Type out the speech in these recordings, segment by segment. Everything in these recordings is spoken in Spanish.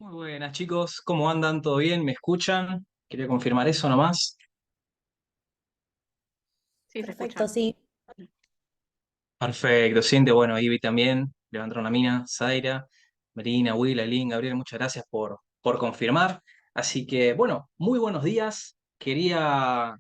Muy buenas chicos, ¿cómo andan? ¿Todo bien? ¿Me escuchan? Quería confirmar eso nomás. Sí, se Perfecto, escucha. sí. Perfecto, siente, bueno, Ivy también, levantaron la mina, Zaira, Marina, Will, Aline, Gabriel, muchas gracias por confirmar. Así que, bueno, muy buenos días. Quería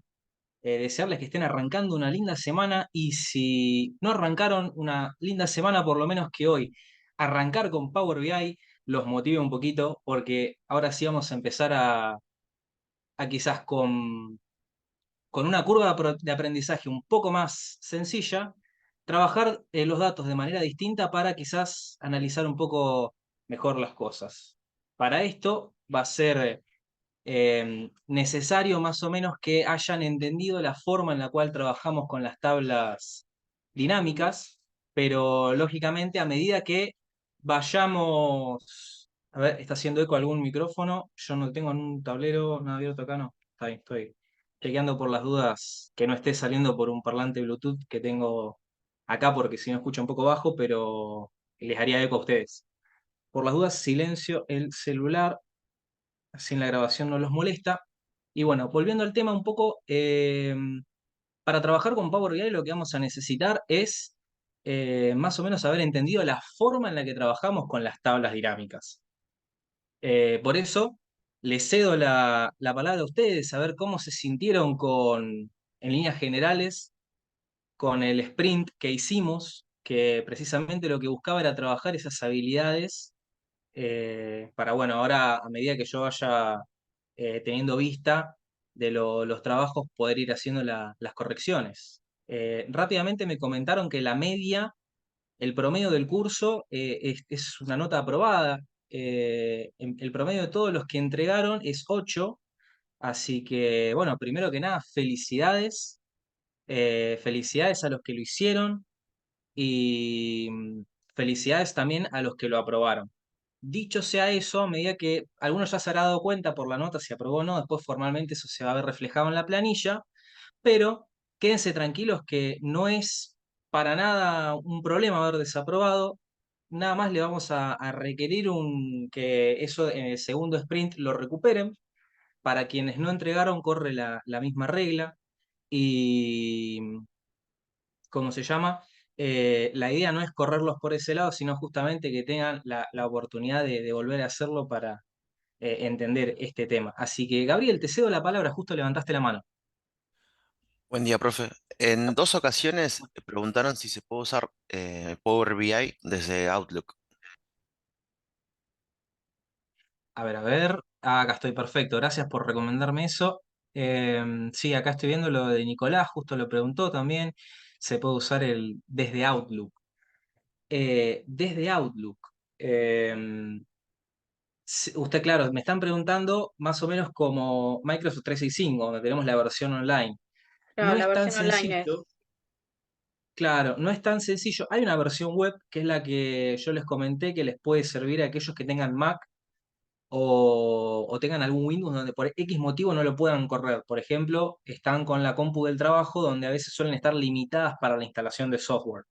desearles que estén arrancando una linda semana y si no arrancaron una linda semana, por lo menos que hoy arrancar con Power BI los motive un poquito, porque ahora sí vamos a empezar a quizás con una curva de aprendizaje un poco más sencilla, trabajar los datos de manera distinta para quizás analizar un poco mejor las cosas. Para esto va a ser necesario más o menos que hayan entendido la forma en la cual trabajamos con las tablas dinámicas, pero lógicamente a medida que vayamos... A ver, ¿está haciendo eco algún micrófono? Yo no tengo en un tablero nada abierto acá, no. Está bien, estoy chequeando por las dudas que no esté saliendo por un parlante Bluetooth que tengo acá, porque si no escucha un poco bajo, pero les haría eco a ustedes. Por las dudas, silencio el celular, así en la grabación no los molesta. Y bueno, volviendo al tema un poco, para trabajar con Power BI lo que vamos a necesitar es más o menos haber entendido la forma en la que trabajamos con las tablas dinámicas. Por eso, les cedo la palabra a ustedes, a ver cómo se sintieron en líneas generales, con el sprint que hicimos, que precisamente lo que buscaba era trabajar esas habilidades para, bueno, ahora a medida que yo vaya teniendo vista de los trabajos, poder ir haciendo las correcciones. Rápidamente me comentaron que la media, el promedio del curso es una nota aprobada. El promedio de todos los que entregaron es 8, así que, bueno, primero que nada, felicidades. Felicidades a los que lo hicieron y felicidades también a los que lo aprobaron. Dicho sea eso, a medida que algunos ya se habrá dado cuenta por la nota si aprobó o no, después formalmente eso se va a ver reflejado en la planilla, pero quédense tranquilos que no es para nada un problema haber desaprobado, nada más le vamos a requerir que eso en el segundo sprint lo recuperen. Para quienes no entregaron corre la misma regla y ¿cómo se llama? La idea no es correrlos por ese lado, sino justamente que tengan la oportunidad de volver a hacerlo para entender este tema. Así que, Gabriel, te cedo la palabra, justo levantaste la mano. Buen día, profe. En dos ocasiones preguntaron si se puede usar Power BI desde Outlook. A ver, a ver. Ah, acá estoy perfecto. Gracias por recomendarme eso. Sí, acá estoy viendo lo de Nicolás, justo lo preguntó también. Se puede usar el desde Outlook. Desde Outlook. Usted, claro, me están preguntando más o menos como Microsoft 365, donde tenemos la versión online. No Claro, la es tan versión online es. sencillo, claro, no es tan sencillo. Hay una versión web que es la que yo les comenté que les puede servir a aquellos que tengan Mac o tengan algún Windows donde por X motivo no lo puedan correr. Por ejemplo, están con la compu del trabajo donde a veces suelen estar limitadas para la instalación de software.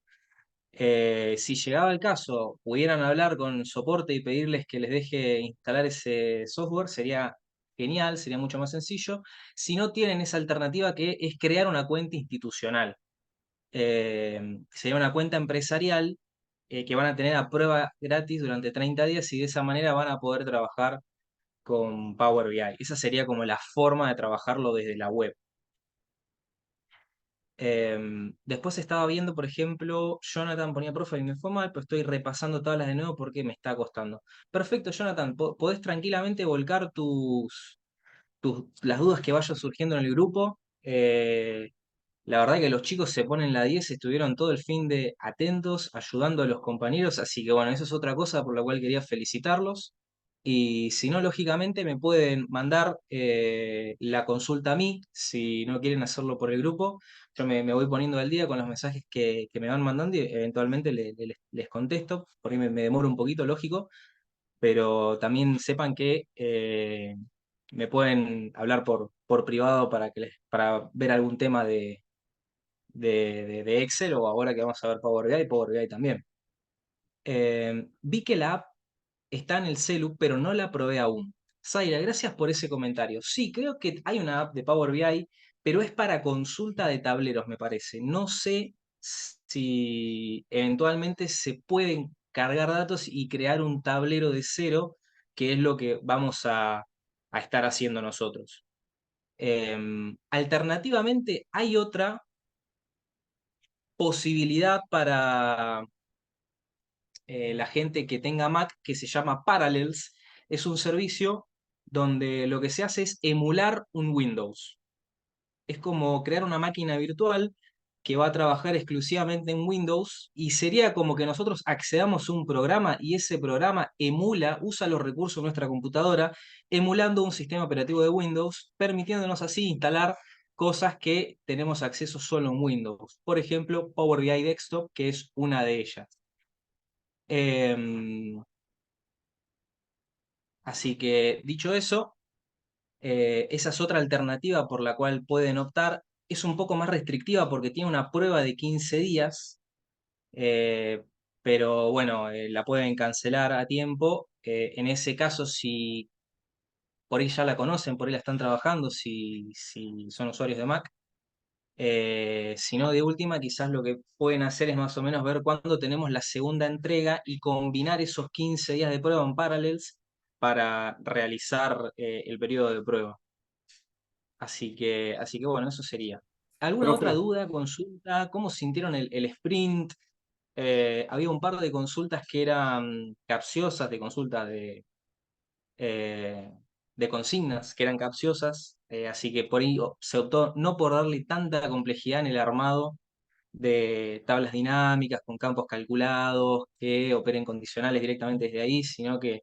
Si llegaba el caso, pudieran hablar con soporte y pedirles que les deje instalar ese software, sería genial, sería mucho más sencillo. Si no tienen esa alternativa que es crear una cuenta institucional. Sería una cuenta empresarial que van a tener a prueba gratis durante 30 días y de esa manera van a poder trabajar con Power BI. Esa sería como la forma de trabajarlo desde la web. Después estaba viendo, por ejemplo, Jonathan ponía profe y me fue mal, pero estoy repasando tablas de nuevo porque me está costando. Perfecto, Jonathan, podés tranquilamente volcar las dudas que vayan surgiendo en el grupo. La verdad que los chicos se ponen la 10, estuvieron todo el fin de atentos, ayudando a los compañeros, así que bueno, eso es otra cosa por la cual quería felicitarlos. Y si no, lógicamente me pueden mandar la consulta a mí, si no quieren hacerlo por el grupo. Yo me voy poniendo al día con los mensajes que me van mandando y eventualmente les contesto. Por ahí me demoro un poquito, lógico, pero también sepan que me pueden hablar por privado para ver algún tema de Excel o ahora que vamos a ver Power BI también. Vi que la app está en el celu, pero no la probé aún. Zaira, gracias por ese comentario. Sí, creo que hay una app de Power BI, pero es para consulta de tableros, me parece. No sé si eventualmente se pueden cargar datos y crear un tablero de cero, que es lo que vamos a estar haciendo nosotros. Alternativamente, hay otra posibilidad para la gente que tenga Mac que se llama Parallels. Es un servicio donde lo que se hace es emular un Windows. Es como crear una máquina virtual que va a trabajar exclusivamente en Windows y sería como que nosotros accedamos a un programa y ese programa emula, usa los recursos de nuestra computadora, emulando un sistema operativo de Windows, permitiéndonos así instalar cosas que tenemos acceso solo en Windows. Por ejemplo, Power BI Desktop, que es una de ellas. Em, Así que, dicho eso, esa es otra alternativa por la cual pueden optar. Es un poco más restrictiva porque tiene una prueba de 15 días, eh, pero bueno, la pueden cancelar a tiempo. En ese caso, si por ahí ya la conocen, por ahí la están trabajando, si son usuarios de Mac. Si no, de última, quizás lo que pueden hacer es más o menos ver cuándo tenemos la segunda entrega y combinar esos 15 días de prueba en Parallels para realizar el periodo de prueba. Así que bueno, eso sería. ¿Alguna otra Profe, duda, consulta? ¿Cómo sintieron el sprint? Había un par de consultas que eran capciosas, de consultas eh, de consignas que eran capciosas, así que por ahí se optó no por darle tanta complejidad en el armado de tablas dinámicas con campos calculados que operen condicionales directamente desde ahí, sino que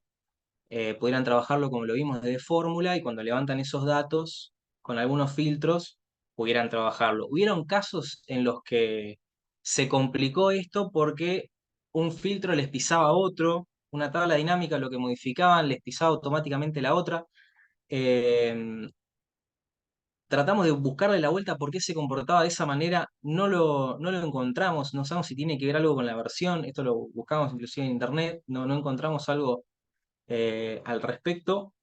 pudieran trabajarlo como lo vimos de fórmula y cuando levantan esos datos con algunos filtros pudieran trabajarlo. Hubieron casos en los que se complicó esto porque un filtro les pisaba a otro, una tabla dinámica lo que modificaban les pisaba automáticamente la otra. Eh, Tratamos de buscarle la vuelta por qué se comportaba de esa manera, no lo encontramos, no sabemos si tiene que ver algo con la versión, esto lo buscamos inclusive en internet, no encontramos algo al respecto.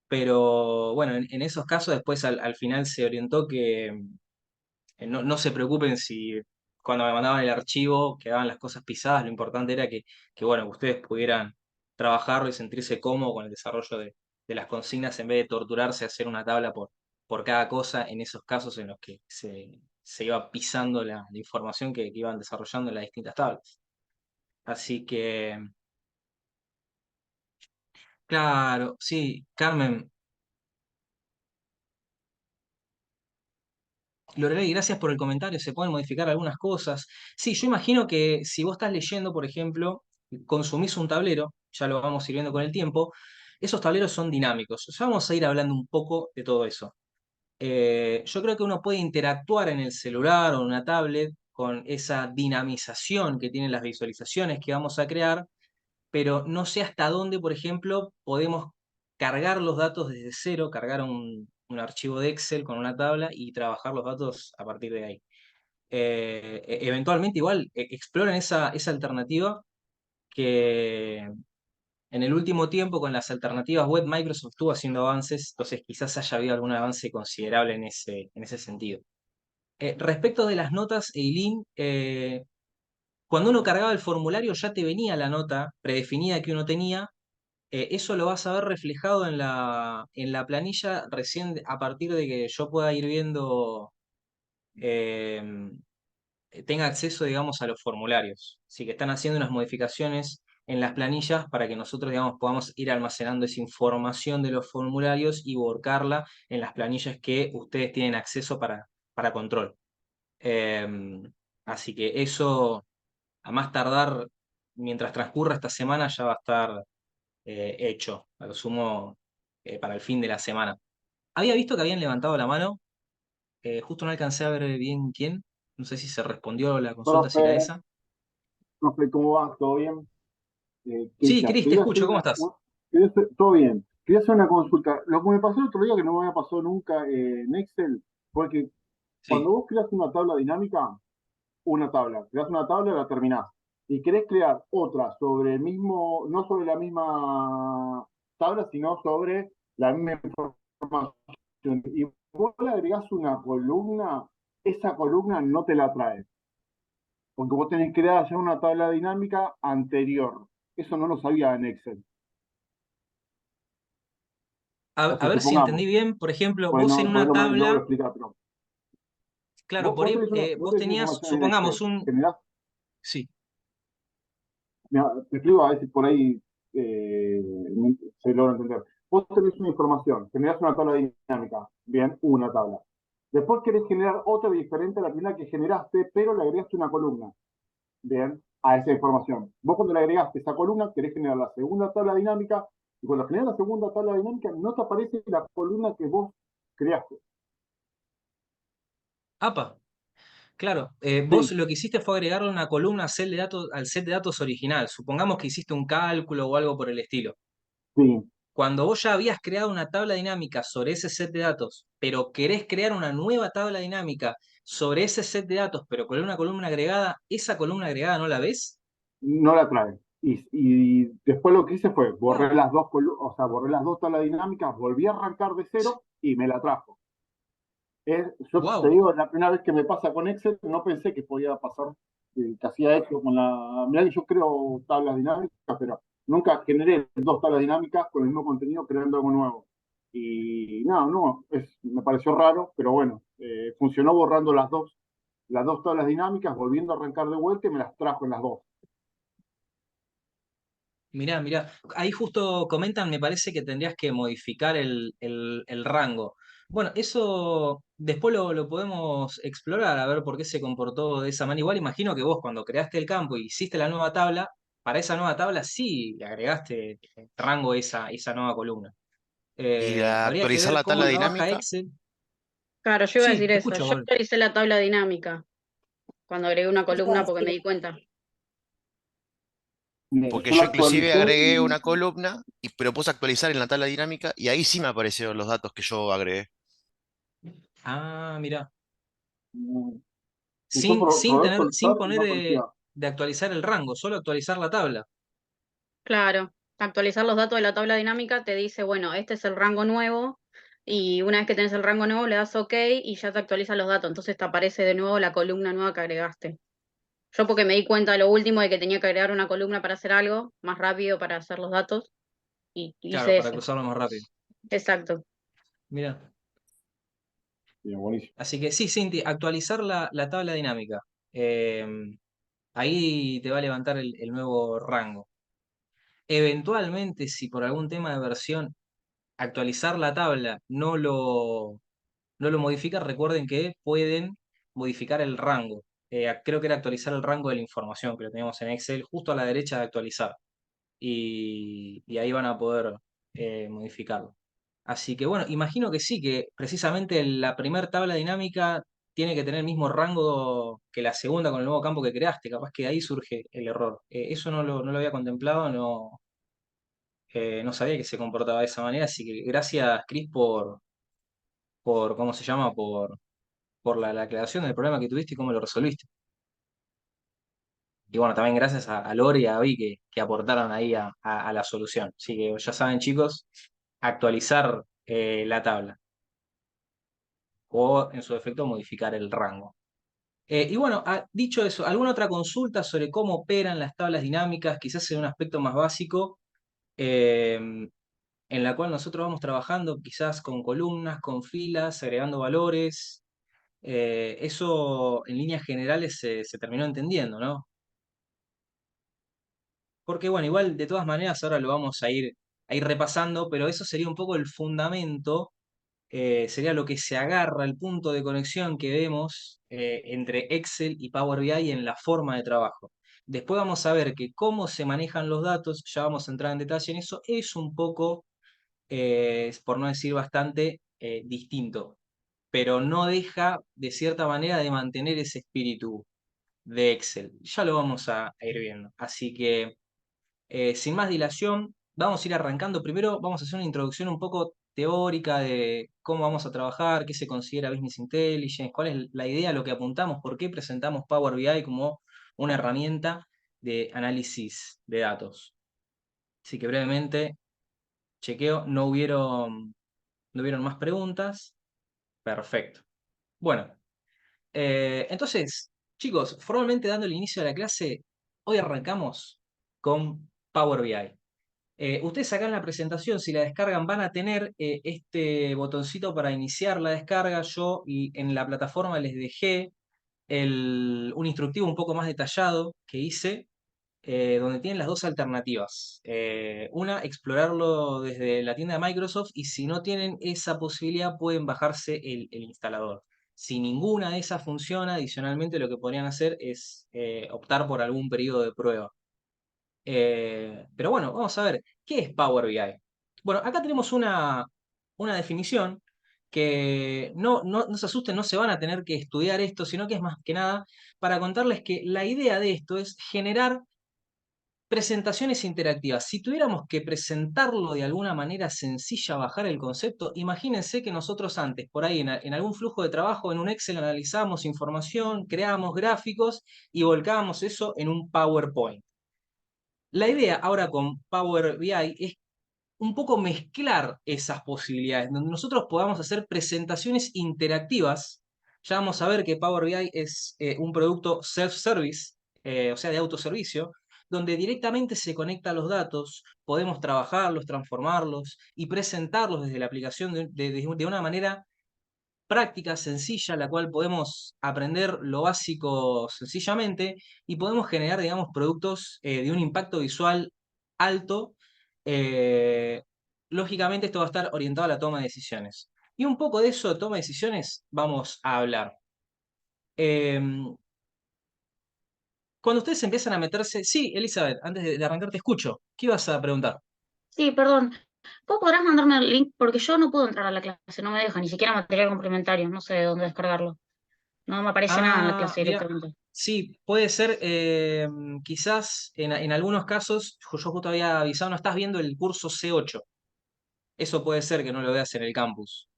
Pero bueno, en esos casos después al final se orientó que no se preocupen si cuando me mandaban el archivo quedaban las cosas pisadas, lo importante era que bueno, que ustedes pudieran trabajarlo y sentirse cómodos con el desarrollo de las consignas en vez de torturarse a hacer una tabla por cada cosa en esos casos en los que se iba pisando la información que iban desarrollando en las distintas tablas. Así que, claro, sí, Carmen, Lorelei, gracias por el comentario. Se pueden modificar algunas cosas. Sí, yo imagino que si vos estás leyendo, por ejemplo, consumís un tablero, ya lo vamos a ir viendo con el tiempo, esos tableros son dinámicos. Ya vamos a ir hablando un poco de todo eso. Yo creo que uno puede interactuar en el celular o en una tablet con esa dinamización que tienen las visualizaciones que vamos a crear, pero no sé hasta dónde, por ejemplo, podemos cargar los datos desde cero, cargar un archivo de Excel con una tabla y trabajar los datos a partir de ahí. Eventualmente igual exploren esa alternativa que en el último tiempo con las alternativas web Microsoft estuvo haciendo avances, entonces quizás haya habido algún avance considerable en ese sentido. Respecto de las notas, Eileen, cuando uno cargaba el formulario ya te venía la nota predefinida que uno tenía. Eso lo vas a ver reflejado en la planilla recién a partir de que yo pueda ir viendo, eh, tenga acceso, digamos, a los formularios. Así que están haciendo unas modificaciones en las planillas para que nosotros, digamos, podamos ir almacenando esa información de los formularios y volcarla en las planillas que ustedes tienen acceso para control. Eh, Así que eso, a más tardar, mientras transcurra esta semana, ya va a estar hecho, a lo sumo para el fin de la semana. Había visto que habían levantado la mano, justo no alcancé a ver bien quién, no sé si se respondió la consulta, si era profe, esa. profe, ¿cómo va? ¿Todo bien? Sí, Cristian, Cris, te quería hacer escucho, ¿cómo estás? todo bien. Quería hacer una consulta. Lo que me pasó el otro día, que no me había pasado nunca en Excel, fue que cuando Sí, vos creas una tabla dinámica, una tabla, creas una tabla, la terminás. y querés crear otra sobre el mismo, no sobre la misma tabla, sino sobre la misma información, y vos le agregás una columna, esa columna no te la trae, porque vos tenés que crear ya una tabla dinámica anterior. Eso no lo sabía en Excel. O A sea, ver si entendí supongamos, bien, por ejemplo, vos en bueno, por una eso me logro tabla, explicar, pero claro, por ahí vos vos tenés tenías, información en supongamos Excel, un, generás. sí, Mira, te explico a ver si por ahí eh, se logra entender. Vos tenés una información, generás una tabla dinámica, bien, una tabla. Después querés generar otra diferente a la primera que generaste, pero le agregaste una columna, bien, a esa información. Vos cuando le agregaste esa columna, querés generar la segunda tabla dinámica, y cuando generas la segunda tabla dinámica, no te aparece la columna que vos creaste. APA. Claro, vos Sí, lo que hiciste fue agregarle una columna al set de datos original. Supongamos que hiciste un cálculo o algo por el estilo. sí. Cuando vos ya habías creado una tabla dinámica sobre ese set de datos, pero querés crear una nueva tabla dinámica sobre ese set de datos, pero con una columna agregada, ¿esa columna agregada no la ves? No la trae. Y después lo que hice fue borré Wow, las dos, o sea, borré las dos tablas dinámicas, volví a arrancar de cero y me la trajo. Yo te wow. digo, la primera vez que me pasa con Excel, no pensé que podía pasar, que hacía esto con la. Mirá que yo creo tablas dinámicas, pero nunca generé dos tablas dinámicas con el mismo contenido creando algo nuevo. Y no, me pareció raro, pero bueno, funcionó borrando las dos tablas dinámicas, volviendo a arrancar de vuelta y me las trajo en las dos. Mirá, mirá. Ahí justo comentan, me parece que tendrías que modificar el rango. Bueno, eso después lo podemos explorar, a ver por qué se comportó de esa manera. Igual imagino que vos cuando creaste el campo y hiciste la nueva tabla, para esa nueva tabla sí le agregaste rango a esa nueva columna. Y a Habría que actualizar ver la cómo tabla trabaja dinámica, Excel. Claro, yo iba a Sí, decir te eso. escucho, Yo Gabriel. actualicé la tabla dinámica cuando agregué una columna porque me di cuenta. porque Yo lo yo inclusive actualicé agregué y una columna, pero puse actualizar en la tabla dinámica y ahí sí me aparecieron los datos que yo agregué. Ah, mirá. y yo Sin probé tener, sin actualizar y poner no aparecía. de actualizar el rango, solo actualizar la tabla. Claro, actualizar los datos de la tabla dinámica te dice, bueno, este es el rango nuevo y una vez que tenés el rango nuevo le das OK y ya te actualiza los datos. Entonces te aparece de nuevo la columna nueva que agregaste. Yo porque me di cuenta de lo último de que tenía que agregar una columna para hacer algo más rápido para hacer los datos y Claro, hice para ese. cruzarlo más rápido. Exacto. Mira. Y buenísimo. Así que sí, Cinti, actualizar la tabla dinámica. Eh, Ahí te va a levantar el nuevo rango. Eventualmente, si por algún tema de versión actualizar la tabla no lo modifica, recuerden que pueden modificar el rango. Creo que era actualizar el rango de la información que lo teníamos en Excel, justo a la derecha de actualizar. Y ahí van a poder modificarlo. Así que bueno, imagino que sí, que precisamente la primera tabla dinámica tiene que tener el mismo rango que la segunda con el nuevo campo que creaste, capaz que ahí surge el error. Eso no lo había contemplado, no sabía que se comportaba de esa manera, así que gracias, Cris, ¿cómo se llama? Por la aclaración del problema que tuviste y cómo lo resolviste. Y bueno, también gracias a Lore y a Gaby que aportaron ahí a la solución. Así que ya saben, chicos, actualizar la tabla o en su defecto modificar el rango. Y bueno, dicho eso, ¿alguna otra consulta sobre cómo operan las tablas dinámicas, quizás en un aspecto más básico, eh, en la cual nosotros vamos trabajando quizás con columnas, con filas, agregando valores? Eso en líneas generales se terminó entendiendo, ¿no? Porque bueno, igual de todas maneras ahora lo vamos a ir repasando, pero eso sería un poco el fundamento, sería lo que se agarra, el punto de conexión que vemos entre Excel y Power BI en la forma de trabajo. Después vamos a ver que cómo se manejan los datos, ya vamos a entrar en detalle en eso, es un poco, por no decir bastante, distinto, pero no deja de cierta manera de mantener ese espíritu de Excel. Ya lo vamos a ir viendo. Así que, sin más dilación, vamos a ir arrancando. Primero vamos a hacer una introducción un poco teórica de cómo vamos a trabajar, qué se considera Business Intelligence, cuál es la idea, lo que apuntamos, por qué presentamos Power BI como una herramienta de análisis de datos. Así que brevemente chequeo, no hubieron más preguntas. Perfecto. Bueno, entonces, chicos, formalmente dando el inicio a la clase, hoy arrancamos con Power BI. Ustedes acá en la presentación, si la descargan, van a tener este botoncito para iniciar la descarga. Yo en la plataforma les dejé un instructivo un poco más detallado que hice, donde tienen las dos alternativas. Una, explorarlo desde la tienda de Microsoft, y si no tienen esa posibilidad, pueden bajarse el instalador. Si ninguna de esas funciona, adicionalmente lo que podrían hacer es optar por algún periodo de prueba. Pero bueno, vamos a ver, ¿qué es Power BI? Bueno, acá tenemos una definición que no se asusten, no se van a tener que estudiar esto, sino que es más que nada para contarles que la idea de esto es generar presentaciones interactivas. Si tuviéramos que presentarlo de alguna manera sencilla, bajar el concepto, imagínense que nosotros antes, por ahí en algún flujo de trabajo, en un Excel analizábamos información, creábamos gráficos y volcábamos eso en un PowerPoint. La idea ahora con Power BI es un poco mezclar esas posibilidades, donde nosotros podamos hacer presentaciones interactivas. Ya vamos a ver que Power BI es un producto self-service, o sea, de autoservicio, donde directamente se conecta a los datos, podemos trabajarlos, transformarlos y presentarlos desde la aplicación de una manera práctica, sencilla, la cual podemos aprender lo básico sencillamente y podemos generar, digamos, productos de un impacto visual alto. Eh, Lógicamente esto va a estar orientado a la toma de decisiones. Y un poco de eso, de toma de decisiones, vamos a hablar. Cuando ustedes empiezan a meterse... Sí, Elizabeth, antes de arrancar te escucho. ¿Qué ibas a preguntar? Sí, perdón. ¿Vos podrás mandarme el link? Porque yo no puedo entrar a la clase, no me deja, ni siquiera material complementario, no sé de dónde descargarlo. No me aparece nada en la Ah, clase mira, directamente. sí, puede ser, quizás en algunos casos, yo justo había avisado, no estás viendo el curso C8. Eso puede ser que no lo veas en el campus.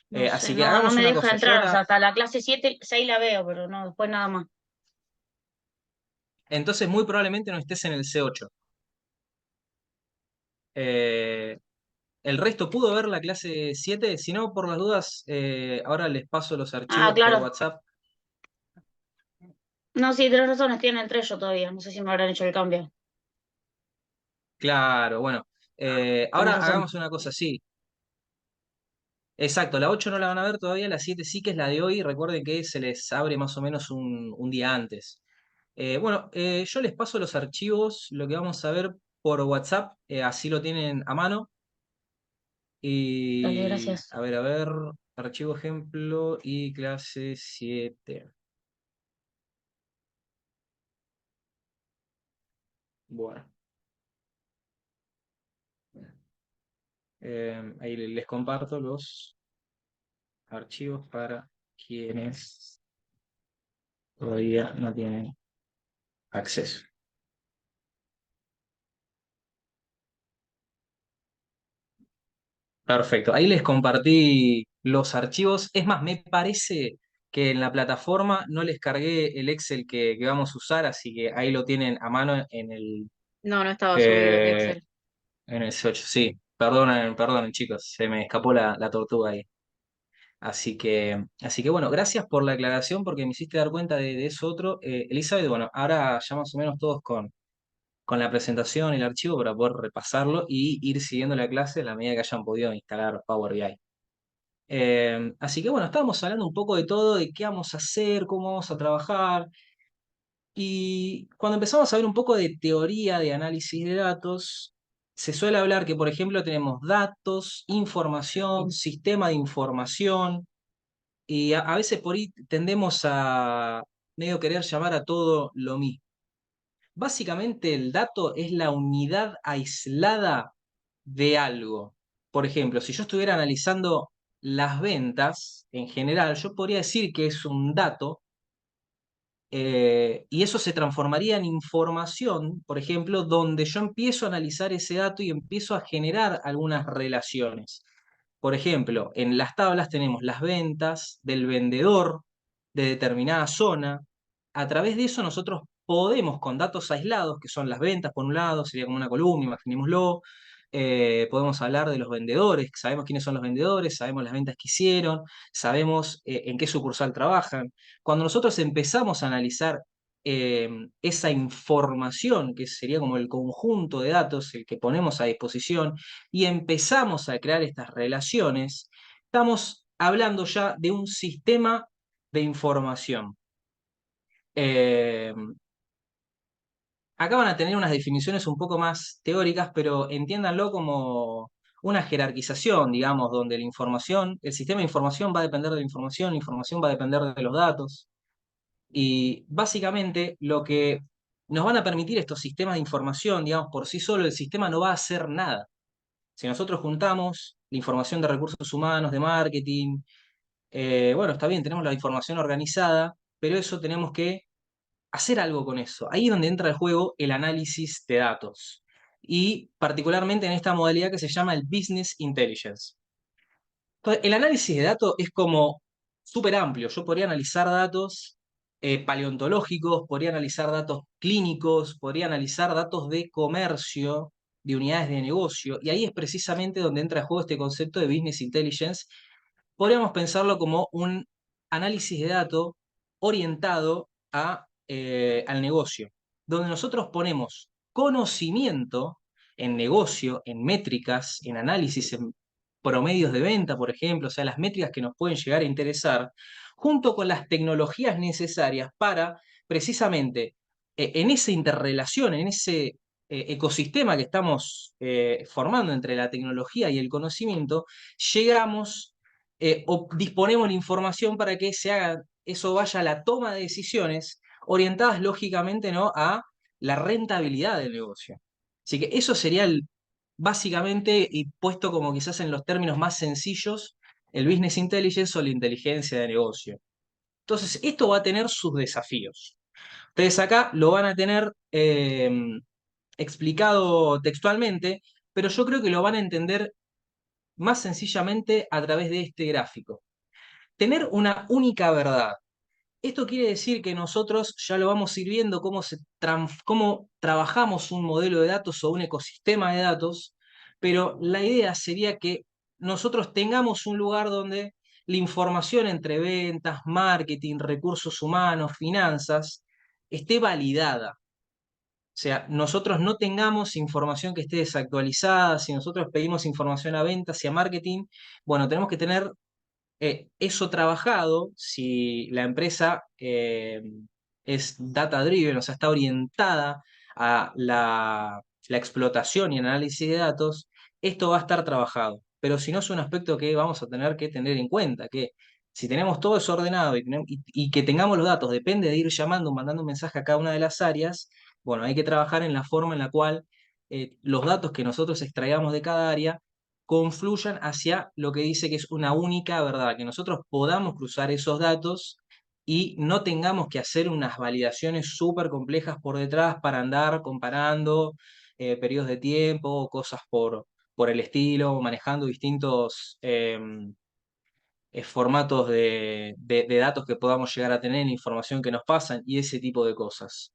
No sé, Así que no hagamos me una deja cosa. Yo entrar, o ahora, sea, hasta la clase 7, 6 la veo, pero no, después nada más. entonces muy probablemente no estés en el C8. El resto pudo ver la clase 7. Si no, por las dudas, ahora les paso los Ah, archivos por claro. WhatsApp. No, sí, tenés razón, estoy en el 3 yo todavía, no sé si me habrán hecho el cambio. Claro, bueno. Tenés Ahora razón. hagamos una cosa, sí. Exacto, la 8 no la van a ver todavía, la 7 sí, que es la de hoy. Recuerden que se les abre más o menos un día antes. Bueno, yo les paso los archivos, lo que vamos a ver por WhatsApp, así lo tienen a mano. Dale, Y gracias. a ver, archivo ejemplo y clase 7. Bueno, ahí les comparto los archivos para quienes todavía no tienen acceso. Perfecto, ahí les compartí los archivos. Es más, me parece que en la plataforma no les cargué el Excel que vamos a usar, así que ahí lo tienen a mano No, no estaba subido el eh, Excel. en el C8. Sí, perdonen chicos, se me escapó la tortuga ahí. Así que bueno, gracias por la aclaración porque me hiciste dar cuenta de eso otro. Elizabeth, bueno, ahora ya más o menos todos con la presentación y el archivo para poder repasarlo y ir siguiendo la clase a la medida que hayan podido instalar Power BI. Así que bueno, estábamos hablando un poco de todo, de qué vamos a hacer, cómo vamos a trabajar. Y cuando empezamos a ver un poco de teoría de análisis de datos, se suele hablar que, por ejemplo, tenemos datos, información, sistema de información, y a veces por ahí tendemos a medio querer llamar a todo lo mismo. Básicamente el dato es la unidad aislada de algo. Por ejemplo, si yo estuviera analizando las ventas en general, yo podría decir que es un dato, y eso se transformaría en información, por ejemplo, donde yo empiezo a analizar ese dato y empiezo a generar algunas relaciones. Por ejemplo, en las tablas tenemos las ventas del vendedor de determinada zona. A través de eso nosotros podemos con datos aislados, que son las ventas por un lado, sería como una columna, imaginémoslo. Podemos hablar de los vendedores, sabemos quiénes son los vendedores, sabemos las ventas que hicieron, sabemos en qué sucursal trabajan. Cuando nosotros empezamos a analizar esa información, que sería como el conjunto de datos, el que ponemos a disposición, y empezamos a crear estas relaciones, estamos hablando ya de un sistema de información. Eh, Acá van a tener unas definiciones un poco más teóricas, pero entiéndanlo como una jerarquización, digamos, donde el sistema de información va a depender de la información va a depender de los datos. Y básicamente lo que nos van a permitir estos sistemas de información, digamos, por sí solo el sistema no va a hacer nada. Si nosotros juntamos la información de recursos humanos, de marketing, bueno, está bien, tenemos la información organizada, pero eso tenemos que hacer algo con eso. Ahí es donde entra el juego el análisis de datos. Y particularmente en esta modalidad que se llama el Business Intelligence. Entonces, el análisis de datos es como súper amplio. Yo podría analizar datos paleontológicos, podría analizar datos clínicos, podría analizar datos de comercio, de unidades de negocio, y ahí es precisamente donde entra en juego este concepto de Business Intelligence. Podríamos pensarlo como un análisis de datos orientado al negocio, donde nosotros ponemos conocimiento en negocio, en métricas, en análisis, en promedios de venta, por ejemplo, o sea, las métricas que nos pueden llegar a interesar, junto con las tecnologías necesarias para precisamente en esa interrelación, en ese ecosistema que estamos formando entre la tecnología y el conocimiento, llegamos o disponemos la información para que eso vaya a la toma de decisiones orientadas lógicamente, ¿no?, a la rentabilidad del negocio. Así que eso sería básicamente, y puesto como quizás en los términos más sencillos, el business intelligence o la inteligencia de negocio. Entonces, esto va a tener sus desafíos. Ustedes acá lo van a tener explicado textualmente, pero yo creo que lo van a entender más sencillamente a través de este gráfico. Tener una única verdad. Esto quiere decir que nosotros ya lo vamos a ir viendo cómo trabajamos un modelo de datos o un ecosistema de datos, pero la idea sería que nosotros tengamos un lugar donde la información entre ventas, marketing, recursos humanos, finanzas, esté validada. O sea, nosotros no tengamos información que esté desactualizada. Si nosotros pedimos información a ventas y a marketing, bueno, tenemos que tener eso trabajado. Si la empresa es data driven, o sea, está orientada a la explotación y el análisis de datos, esto va a estar trabajado. Pero si no, es un aspecto que vamos a tener que tener en cuenta, que si tenemos todo eso ordenado y que tengamos los datos, depende de ir llamando, mandando un mensaje a cada una de las áreas, bueno, hay que trabajar en la forma en la cual los datos que nosotros extraigamos de cada área confluyan hacia lo que dice que es una única verdad, que nosotros podamos cruzar esos datos y no tengamos que hacer unas validaciones súper complejas por detrás para andar comparando periodos de tiempo o cosas por el estilo, manejando distintos formatos de datos que podamos llegar a tener, información que nos pasan y ese tipo de cosas.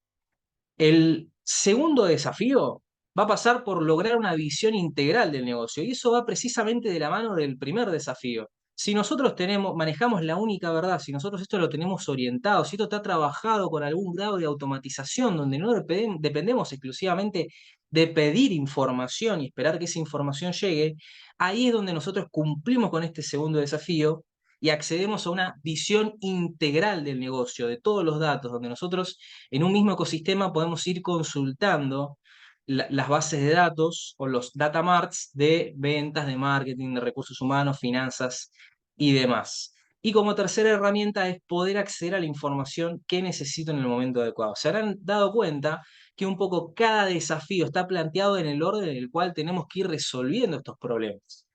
El segundo desafío va a pasar por lograr una visión integral del negocio, y eso va precisamente de la mano del primer desafío. Si nosotros manejamos la única verdad, si nosotros esto lo tenemos orientado, si esto está trabajado con algún grado de automatización, donde no dependemos exclusivamente de pedir información y esperar que esa información llegue, ahí es donde nosotros cumplimos con este segundo desafío y accedemos a una visión integral del negocio, de todos los datos, donde nosotros en un mismo ecosistema podemos ir consultando las bases de datos o los data marts de ventas, de marketing, de recursos humanos, finanzas y demás. Y como tercera herramienta es poder acceder a la información que necesito en el momento adecuado. Se habrán dado cuenta que un poco cada desafío está planteado en el orden en el cual tenemos que ir resolviendo estos problemas.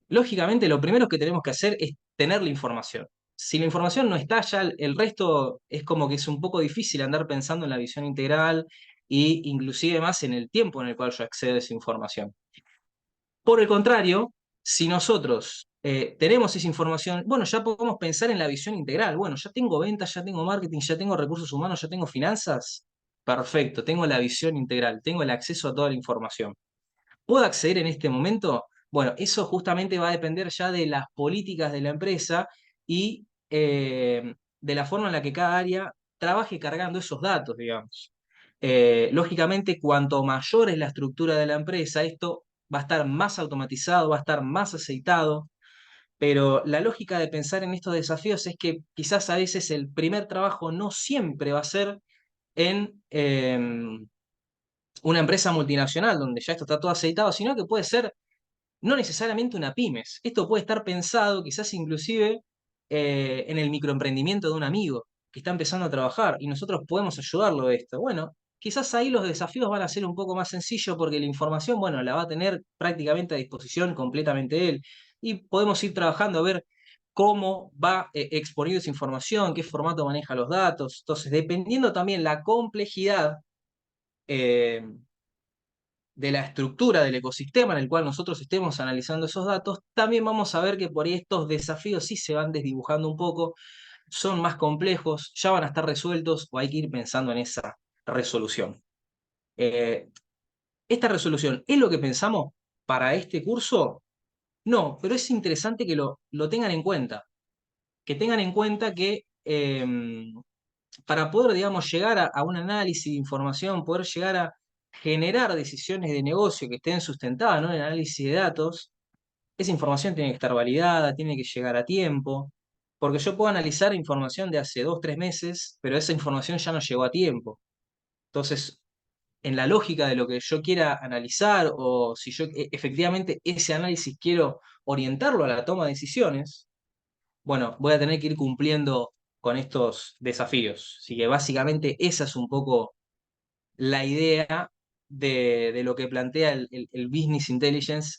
Lógicamente, lo primero que tenemos que hacer es tener la información. Si la información no está, ya el resto es como que es un poco difícil andar pensando en la visión integral e inclusive más en el tiempo en el cual yo accedo a esa información. Por el contrario, si nosotros tenemos esa información, bueno, ya podemos pensar en la visión integral. Bueno, ya tengo ventas, ya tengo marketing, ya tengo recursos humanos, ya tengo finanzas. Perfecto, tengo la visión integral, tengo el acceso a toda la información. ¿Puedo acceder en este momento? Bueno, eso justamente va a depender ya de las políticas de la empresa y de la forma en la que cada área trabaje cargando esos datos, digamos. Lógicamente, cuanto mayor es la estructura de la empresa, esto va a estar más automatizado, va a estar más aceitado, pero la lógica de pensar en estos desafíos es que quizás a veces el primer trabajo no siempre va a ser en una empresa multinacional donde ya esto está todo aceitado, sino que puede ser no necesariamente una pymes. Esto puede estar pensado quizás inclusive en el microemprendimiento de un amigo que está empezando a trabajar y nosotros podemos ayudarlo de esto. Bueno, quizás ahí los desafíos van a ser un poco más sencillos porque la información, bueno, la va a tener prácticamente a disposición completamente él y podemos ir trabajando a ver cómo va exponiendo esa información, qué formato maneja los datos. Entonces, dependiendo también la complejidad eh, de la estructura del ecosistema en el cual nosotros estemos analizando esos datos, también vamos a ver que por ahí estos desafíos sí se van desdibujando un poco, son más complejos, ya van a estar resueltos o hay que ir pensando en esa resolución. Eh, ¿Esta resolución es lo que pensamos para este curso? No, pero es interesante que lo tengan en cuenta, que tengan en cuenta que para poder, digamos, llegar a un análisis de información, poder llegar a generar decisiones de negocio que estén sustentadas, ¿no?, en el análisis de datos, esa información tiene que estar validada, tiene que llegar a tiempo, porque yo puedo analizar información de hace 2, 3 meses, pero esa información ya no llegó a tiempo. Entonces, en la lógica de lo que yo quiera analizar, o si yo efectivamente ese análisis quiero orientarlo a la toma de decisiones, bueno, voy a tener que ir cumpliendo con estos desafíos. Así que básicamente esa es un poco la idea de lo que plantea el Business Intelligence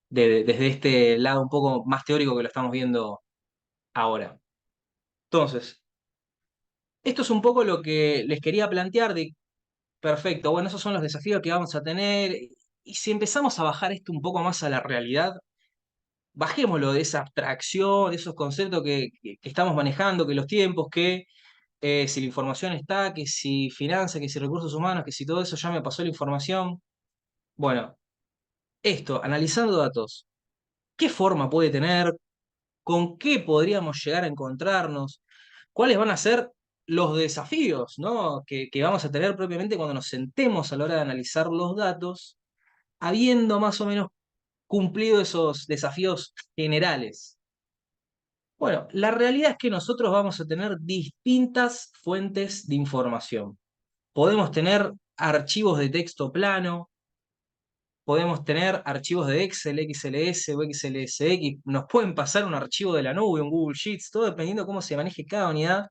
desde este lado un poco más teórico que lo estamos viendo ahora. Entonces, esto es un poco lo que les quería plantear de, perfecto, bueno, esos son los desafíos que vamos a tener. Y si empezamos a bajar esto un poco más a la realidad, bajémoslo de esa abstracción, de esos conceptos que estamos manejando, que los tiempos, que si la información está, que si finanzas, que si recursos humanos, que si todo eso ya me pasó la información. Bueno, esto, analizando datos, ¿qué forma puede tener? ¿Con qué podríamos llegar a encontrarnos? ¿Cuáles van a ser los desafíos, ¿no?, que vamos a tener propiamente cuando nos sentemos a la hora de analizar los datos, habiendo más o menos cumplido esos desafíos generales? Bueno, la realidad es que nosotros vamos a tener distintas fuentes de información. Podemos tener archivos de texto plano, podemos tener archivos de Excel, XLS o XLSX, nos pueden pasar un archivo de la nube, un Google Sheets, todo dependiendo de cómo se maneje cada unidad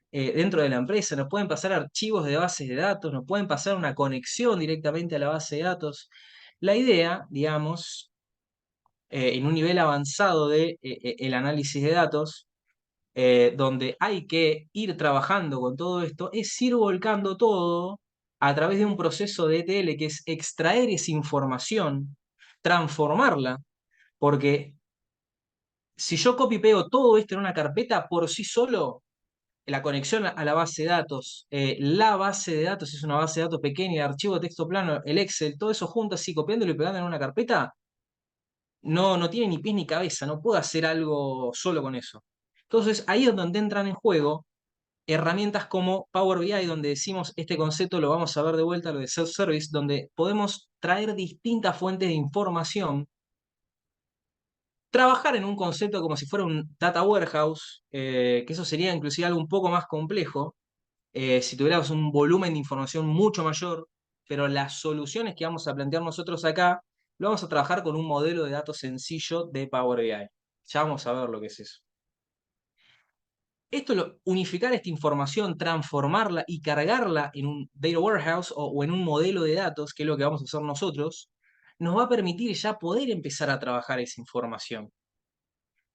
dentro de la empresa. Nos pueden pasar archivos de bases de datos, nos pueden pasar una conexión directamente a la base de datos. La idea, digamos, en un nivel avanzado de el análisis de datos, donde hay que ir trabajando con todo esto, es ir volcando todo a través de un proceso de ETL, que es extraer esa información, transformarla, porque si yo copy y pego todo esto en una carpeta por sí solo, la conexión a la base de datos, la base de datos es una base de datos pequeña, el archivo de texto plano, el Excel, todo eso junto así, copiándolo y pegando en una carpeta, no tiene ni pies ni cabeza, no puedo hacer algo solo con eso. Entonces ahí es donde entran en juego herramientas como Power BI, donde decimos este concepto, lo vamos a ver de vuelta, lo de self-service, donde podemos traer distintas fuentes de información, trabajar en un concepto como si fuera un data warehouse, que eso sería inclusive algo un poco más complejo, si tuviéramos un volumen de información mucho mayor, pero las soluciones que vamos a plantear nosotros acá, lo vamos a trabajar con un modelo de datos sencillo de Power BI. Ya vamos a ver lo que es eso. Esto, unificar esta información, transformarla y cargarla en un data warehouse o en un modelo de datos, que es lo que vamos a hacer nosotros, nos va a permitir ya poder empezar a trabajar esa información.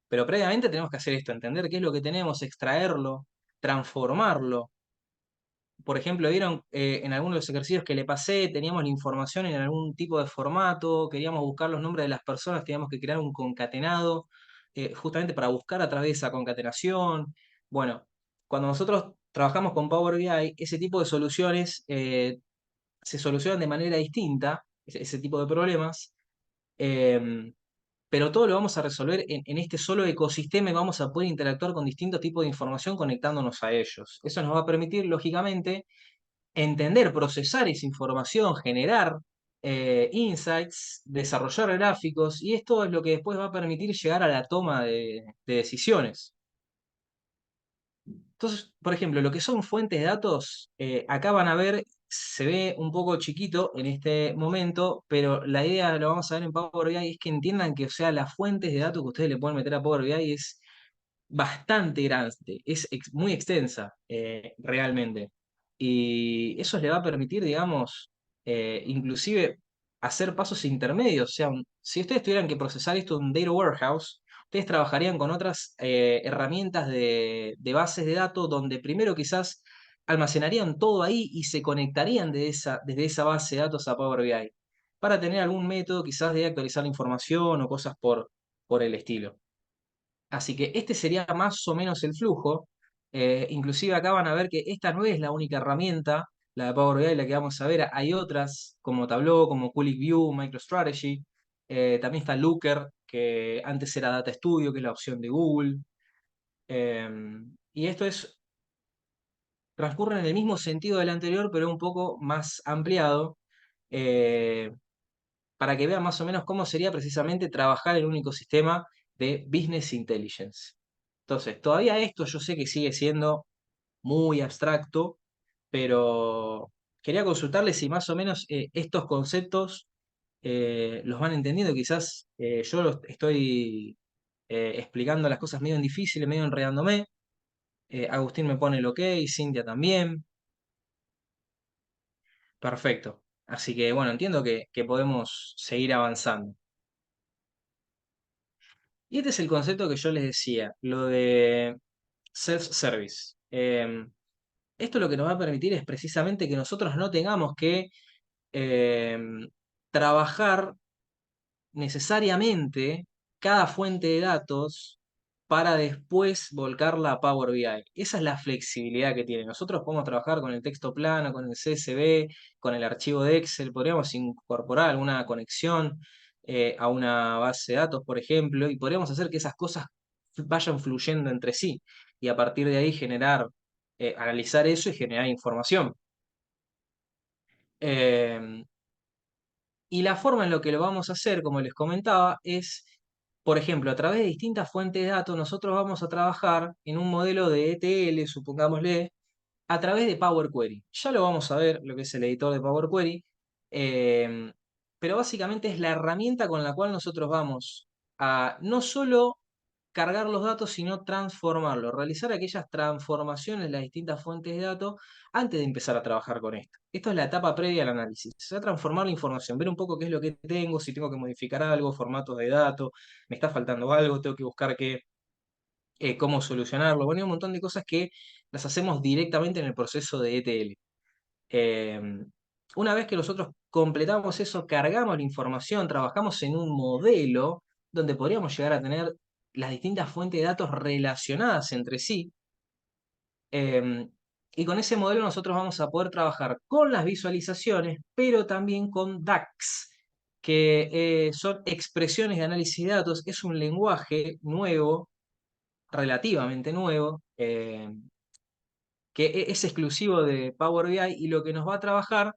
Pero previamente tenemos que hacer esto, entender qué es lo que tenemos, extraerlo, transformarlo, por ejemplo, vieron en algunos de los ejercicios que le pasé, teníamos la información en algún tipo de formato, queríamos buscar los nombres de las personas, teníamos que crear un concatenado, justamente para buscar a través de esa concatenación. Bueno, cuando nosotros trabajamos con Power BI, ese tipo de soluciones se solucionan de manera distinta, ese tipo de problemas. em, pero todo lo vamos a resolver en este solo ecosistema y vamos a poder interactuar con distintos tipos de información conectándonos a ellos. Eso nos va a permitir, lógicamente, entender, procesar esa información, generar insights, desarrollar gráficos, y esto es lo que después va a permitir llegar a la toma de decisiones. Entonces, por ejemplo, lo que son fuentes de datos, acá van a ver, se ve un poco chiquito en este momento, pero la idea, lo vamos a ver en Power BI, es que entiendan que, o sea, las fuentes de datos que ustedes le pueden meter a Power BI es bastante grande, es muy extensa realmente. Y eso le va a permitir, digamos, inclusive hacer pasos intermedios. O sea, si ustedes tuvieran que procesar esto en un data warehouse, ustedes trabajarían con otras herramientas de bases de datos donde primero quizás almacenarían todo ahí y se conectarían desde esa base de datos a Power BI para tener algún método quizás de actualizar la información o cosas por el estilo. Así que este sería más o menos el flujo. Inclusive acá van a ver que esta no es la única herramienta, la de Power BI, la que vamos a ver. Hay otras como Tableau, como QlikView, MicroStrategy. También está Looker, que antes era Data Studio, que es la opción de Google. Eh, y esto transcurre en el mismo sentido del anterior, pero un poco más ampliado, eh, para que vean más o menos cómo sería precisamente trabajar en un ecosistema de Business Intelligence. Entonces, todavía esto yo sé que sigue siendo muy abstracto, pero quería consultarles si más o menos estos conceptos los van entendiendo. Quizás yo los estoy explicando las cosas medio en difícil, medio enredándome. Agustín me pone el ok, Cintia también. Perfecto. Así que bueno, entiendo que podemos seguir avanzando. Y este es el concepto que yo les decía, lo de self-service. Esto lo que nos va a permitir es precisamente que nosotros no tengamos que trabajar necesariamente cada fuente de datos para después volcarla a Power BI. Esa es la flexibilidad que tiene. Nosotros podemos trabajar con el texto plano, con el CSV, con el archivo de Excel, podríamos incorporar alguna conexión a una base de datos, por ejemplo, y podríamos hacer que esas cosas vayan fluyendo entre sí y a partir de ahí generar, analizar eso y generar información. Eh, y la forma en lo que lo vamos a hacer, como les comentaba, es, por ejemplo, a través de distintas fuentes de datos, nosotros vamos a trabajar en un modelo de ETL, supongámosle, a través de Power Query. Ya lo vamos a ver, lo que es el editor de Power Query, eh, pero básicamente es la herramienta con la cual nosotros vamos a no solo cargar los datos, sino transformarlos, realizar aquellas transformaciones en las distintas fuentes de datos antes de empezar a trabajar con esto. Esto es la etapa previa al análisis. Se va a transformar la información, ver un poco qué es lo que tengo, si tengo que modificar algo, formatos de datos, me está faltando algo, tengo que buscar cómo solucionarlo. Bueno, hay un montón de cosas que las hacemos directamente en el proceso de ETL. Eh, una vez que nosotros completamos eso, cargamos la información, trabajamos en un modelo donde podríamos llegar a tener las distintas fuentes de datos relacionadas entre sí. eh, y con ese modelo nosotros vamos a poder trabajar con las visualizaciones, pero también con DAX, que son expresiones de análisis de datos. Es un lenguaje nuevo, relativamente nuevo, que es exclusivo de Power BI y lo que nos va a trabajar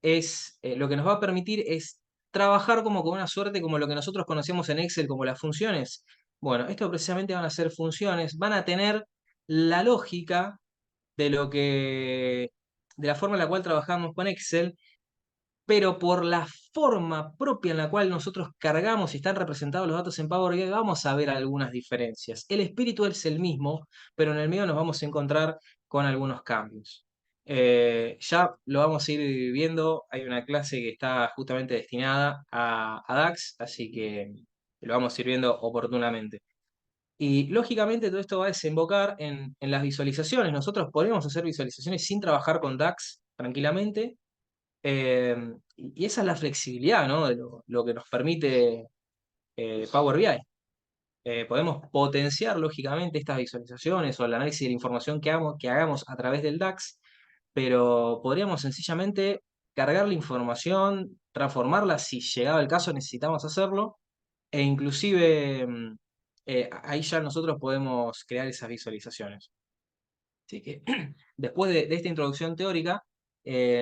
lo que nos va a permitir es trabajar como con una suerte como lo que nosotros conocemos en Excel como las funciones. Bueno, esto precisamente van a ser funciones, van a tener la lógica de de la forma en la cual trabajamos con Excel, pero por la forma propia en la cual nosotros cargamos y están representados los datos en Power BI, vamos a ver algunas diferencias. El espíritu es el mismo, pero en el medio nos vamos a encontrar con algunos cambios. Ya lo vamos a ir viendo, hay una clase que está justamente destinada a DAX, así que lo vamos a ir viendo oportunamente. Y lógicamente todo esto va a desembocar en las visualizaciones. Nosotros podemos hacer visualizaciones sin trabajar con DAX tranquilamente. Y esa es la flexibilidad, ¿no? De lo que nos permite Power BI. Podemos potenciar lógicamente estas visualizaciones o el análisis de la información que hagamos a través del DAX, pero podríamos sencillamente cargar la información, transformarla si llegado el caso necesitamos hacerlo, e inclusive ahí ya nosotros podemos crear esas visualizaciones. Así que después de esta introducción teórica,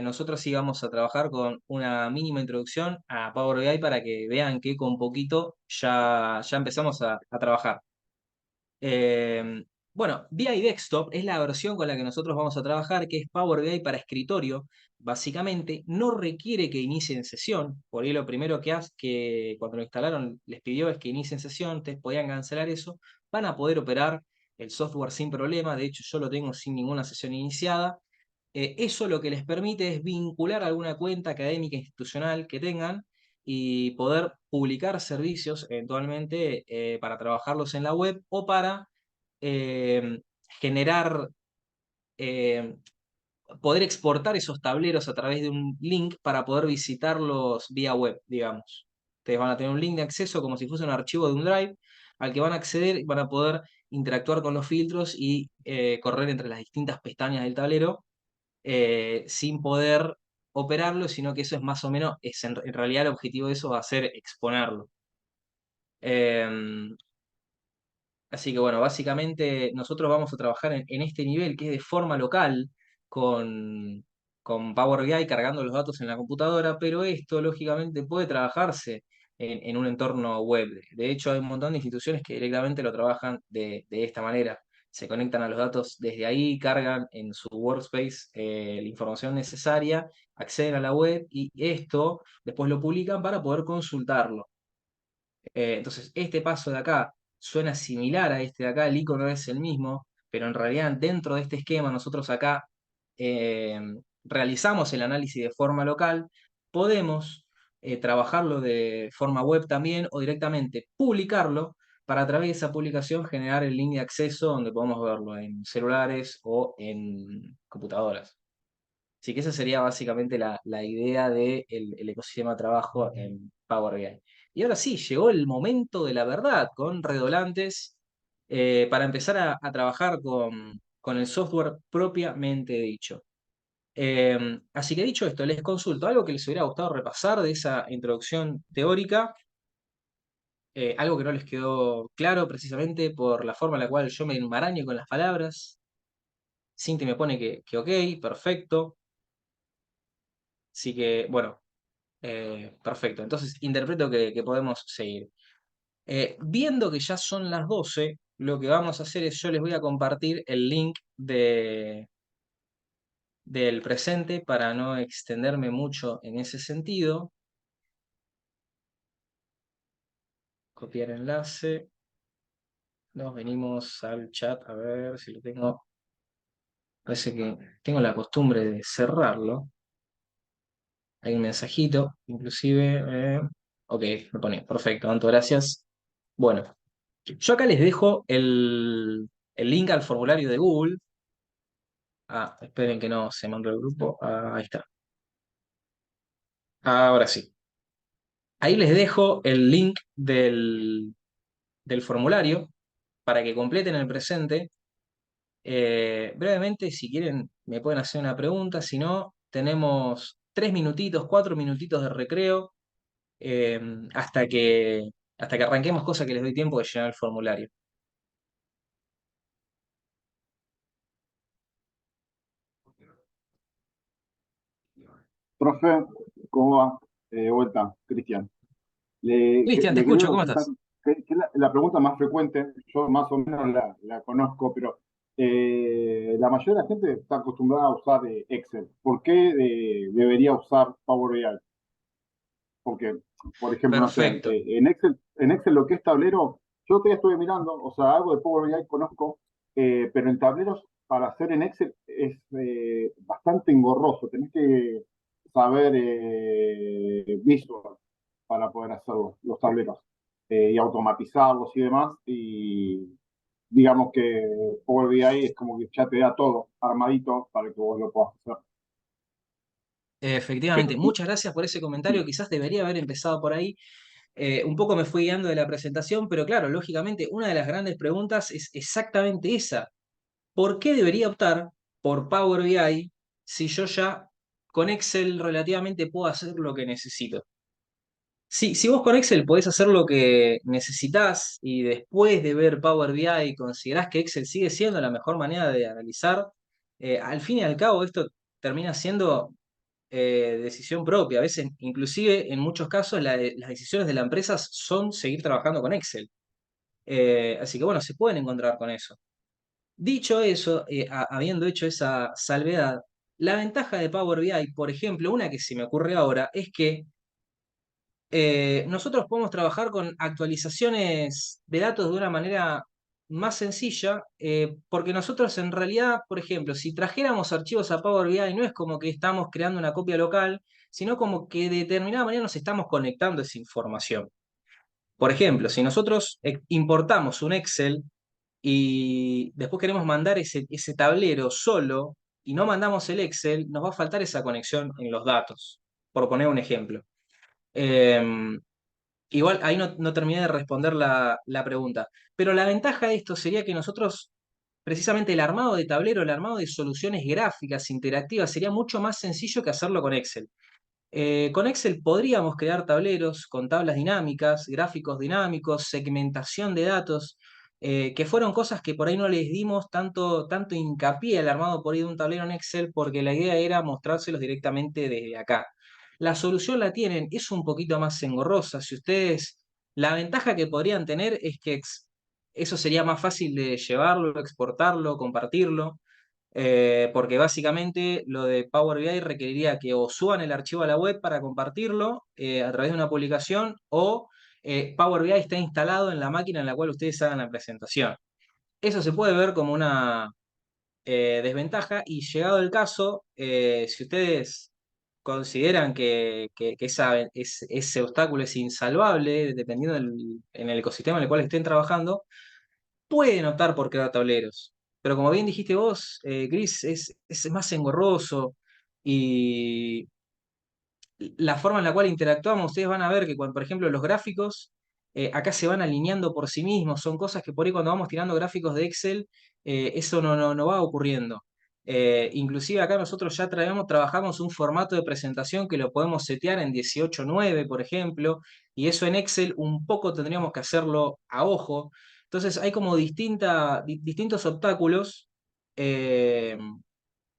nosotros sí vamos a trabajar con una mínima introducción a Power BI para que vean que con poquito ya empezamos a trabajar. Eh, bueno, BI Desktop es la versión con la que nosotros vamos a trabajar, que es Power BI para escritorio. Básicamente, no requiere que inicien sesión. Por ahí lo primero que cuando lo instalaron les pidió es que inicien sesión, ustedes podían cancelar eso. Van a poder operar el software sin problema. De hecho, yo lo tengo sin ninguna sesión iniciada. Eso lo que les permite es vincular alguna cuenta académica institucional que tengan y poder publicar servicios eventualmente para trabajarlos en la web o para eh, generar, eh, poder exportar esos tableros a través de un link para poder visitarlos vía web, digamos. Ustedes van a tener un link de acceso como si fuese un archivo de un drive al que van a acceder y van a poder interactuar con los filtros y correr entre las distintas pestañas del tablero sin poder operarlo, sino que eso es más o menos, en realidad el objetivo de eso va a ser exponerlo. Em, Así que bueno, básicamente nosotros vamos a trabajar en este nivel que es de forma local con Power BI cargando los datos en la computadora, pero esto lógicamente puede trabajarse en un entorno web. De hecho, hay un montón de instituciones que directamente lo trabajan de esta manera. Se conectan a los datos desde ahí, cargan en su workspace la información necesaria, acceden a la web y esto después lo publican para poder consultarlo. Entonces, este paso de acá suena similar a este de acá, el icono es el mismo, pero en realidad dentro de este esquema nosotros acá eh, realizamos el análisis de forma local, podemos trabajarlo de forma web también o directamente publicarlo para a través de esa publicación generar el link de acceso donde podemos verlo en celulares o en computadoras. Así que esa sería básicamente la idea del el ecosistema de trabajo en Power BI. Y ahora sí, llegó el momento de la verdad con Redolantes para empezar a trabajar con el software propiamente dicho. Así que dicho esto, les consulto algo que les hubiera gustado repasar de esa introducción teórica, algo que no les quedó claro precisamente por la forma en la cual yo me enmaraño con las palabras. Cinti me pone que ok, perfecto. Así que, bueno, perfecto, entonces interpreto que podemos seguir. Viendo que ya son las 12, lo que vamos a hacer es yo les voy a compartir el link del presente para no extenderme mucho en ese sentido. Copiar enlace. Nos venimos al chat a ver si lo tengo. Parece que tengo la costumbre de cerrarlo. Hay un mensajito, inclusive. Ok, me pone. Perfecto, tanto gracias. Bueno, yo acá les dejo el link al formulario de Google. Ah, esperen que no se mandó el grupo. Ah, ahí está. Ahora sí. Ahí les dejo el link del formulario para que completen el presente. Brevemente, si quieren, me pueden hacer una pregunta. Si no, tenemos 3 minutitos, 4 minutitos de recreo eh, hasta que, hasta que arranquemos, cosa que les doy tiempo de llenar el formulario. Profe, ¿cómo va? Vuelta, Cristian. Cristian, te Le quería escucho, ¿cómo consultar, estás? que la pregunta más frecuente, yo más o menos la conozco, pero la mayoría de la gente está acostumbrada a usar Excel. ¿Por qué debería usar Power BI? Porque, por ejemplo, no sé, Perfecto. en Excel lo que es tablero, yo todavía estuve mirando, o sea, algo de Power BI conozco, pero en tableros para hacer en Excel es bastante engorroso. Tenés que saber Visual para poder hacer los tableros y automatizarlos y demás. digamos que Power BI es como que ya te da todo armadito para que vos lo puedas hacer. Efectivamente, muchas gracias por ese comentario. Quizás debería haber empezado por ahí. Un poco me fui guiando de la presentación, pero claro, lógicamente, una de las grandes preguntas es exactamente esa. ¿Por qué debería optar por Power BI si yo ya con Excel relativamente puedo hacer lo que necesito? Si vos con Excel podés hacer lo que necesitas y después de ver Power BI considerás que Excel sigue siendo la mejor manera de analizar, al fin y al cabo esto termina siendo decisión propia. A veces, inclusive en muchos casos, las decisiones de la empresa son seguir trabajando con Excel. Así que bueno, se pueden encontrar con eso. Dicho eso, habiendo hecho esa salvedad, la ventaja de Power BI, por ejemplo, una que se me ocurre ahora, es que nosotros podemos trabajar con actualizaciones de datos de una manera más sencilla, porque nosotros en realidad, por ejemplo, si trajéramos archivos a Power BI, no es como que estamos creando una copia local, sino como que de determinada manera nos estamos conectando esa información. Por ejemplo, si nosotros importamos un Excel y después queremos mandar ese tablero solo y no mandamos el Excel, nos va a faltar esa conexión en los datos, por poner un ejemplo. Em, Igual ahí no terminé de responder la pregunta, pero la ventaja de esto sería que nosotros, precisamente el armado de tablero, el armado de soluciones gráficas interactivas, sería mucho más sencillo que hacerlo con Excel. Con Excel podríamos crear tableros con tablas dinámicas, gráficos dinámicos, segmentación de datos, que fueron cosas que por ahí no les dimos tanto hincapié al armado por ahí de un tablero en Excel, porque la idea era mostrárselos directamente desde acá. La solución la tienen, es un poquito más engorrosa. Si ustedes, la ventaja que podrían tener es que eso sería más fácil de llevarlo, exportarlo, compartirlo, porque básicamente lo de Power BI requeriría que o suban el archivo a la web para compartirlo a través de una publicación o Power BI está instalado en la máquina en la cual ustedes hagan la presentación. Eso se puede ver como una desventaja y llegado el caso, si ustedes consideran que ese obstáculo es insalvable, dependiendo en el ecosistema en el cual estén trabajando, pueden optar por crear tableros. Pero como bien dijiste vos, Chris, es más engorroso y la forma en la cual interactuamos, ustedes van a ver que cuando, por ejemplo, los gráficos acá se van alineando por sí mismos, son cosas que por ahí cuando vamos tirando gráficos de Excel, eso no va ocurriendo. Inclusive acá nosotros ya trabajamos un formato de presentación que lo podemos setear en 18:9, por ejemplo, y eso en Excel un poco tendríamos que hacerlo a ojo. Entonces hay como distintos obstáculos eh,